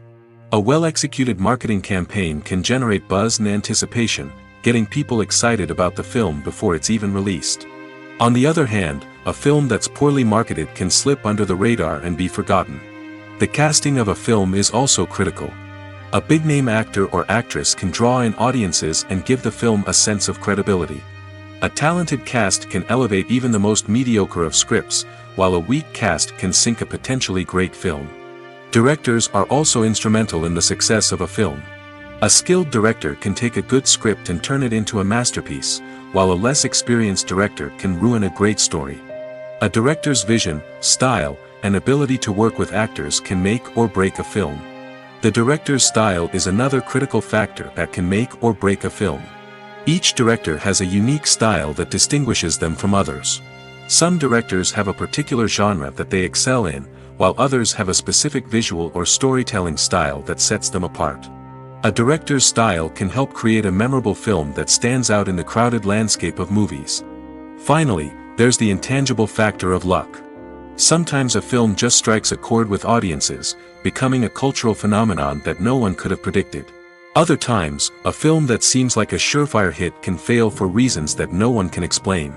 A well-executed marketing campaign can generate buzz and anticipation, getting people excited about the film before it's even released. On the other hand, a film that's poorly marketed can slip under the radar and be forgotten. The casting of a film is also critical. A big-name actor or actress can draw in audiences and give the film a sense of credibility. A talented cast can elevate even the most mediocre of scripts, while a weak cast can sink a potentially great film. Directors are also instrumental in the success of a film. A skilled director can take a good script and turn it into a masterpiece, while a less experienced director can ruin a great story. A director's vision, style, and ability to work with actors can make or break a film. The director's style is another critical factor that can make or break a film. Each director has a unique style that distinguishes them from others. Some directors have a particular genre that they excel in, while others have a specific visual or storytelling style that sets them apart. A director's style can help create a memorable film that stands out in the crowded landscape of movies. Finally, there's the intangible factor of luck. Sometimes a film just strikes a chord with audiences, becoming a cultural phenomenon that no one could have predicted. Other times, a film that seems like a surefire hit can fail for reasons that no one can explain.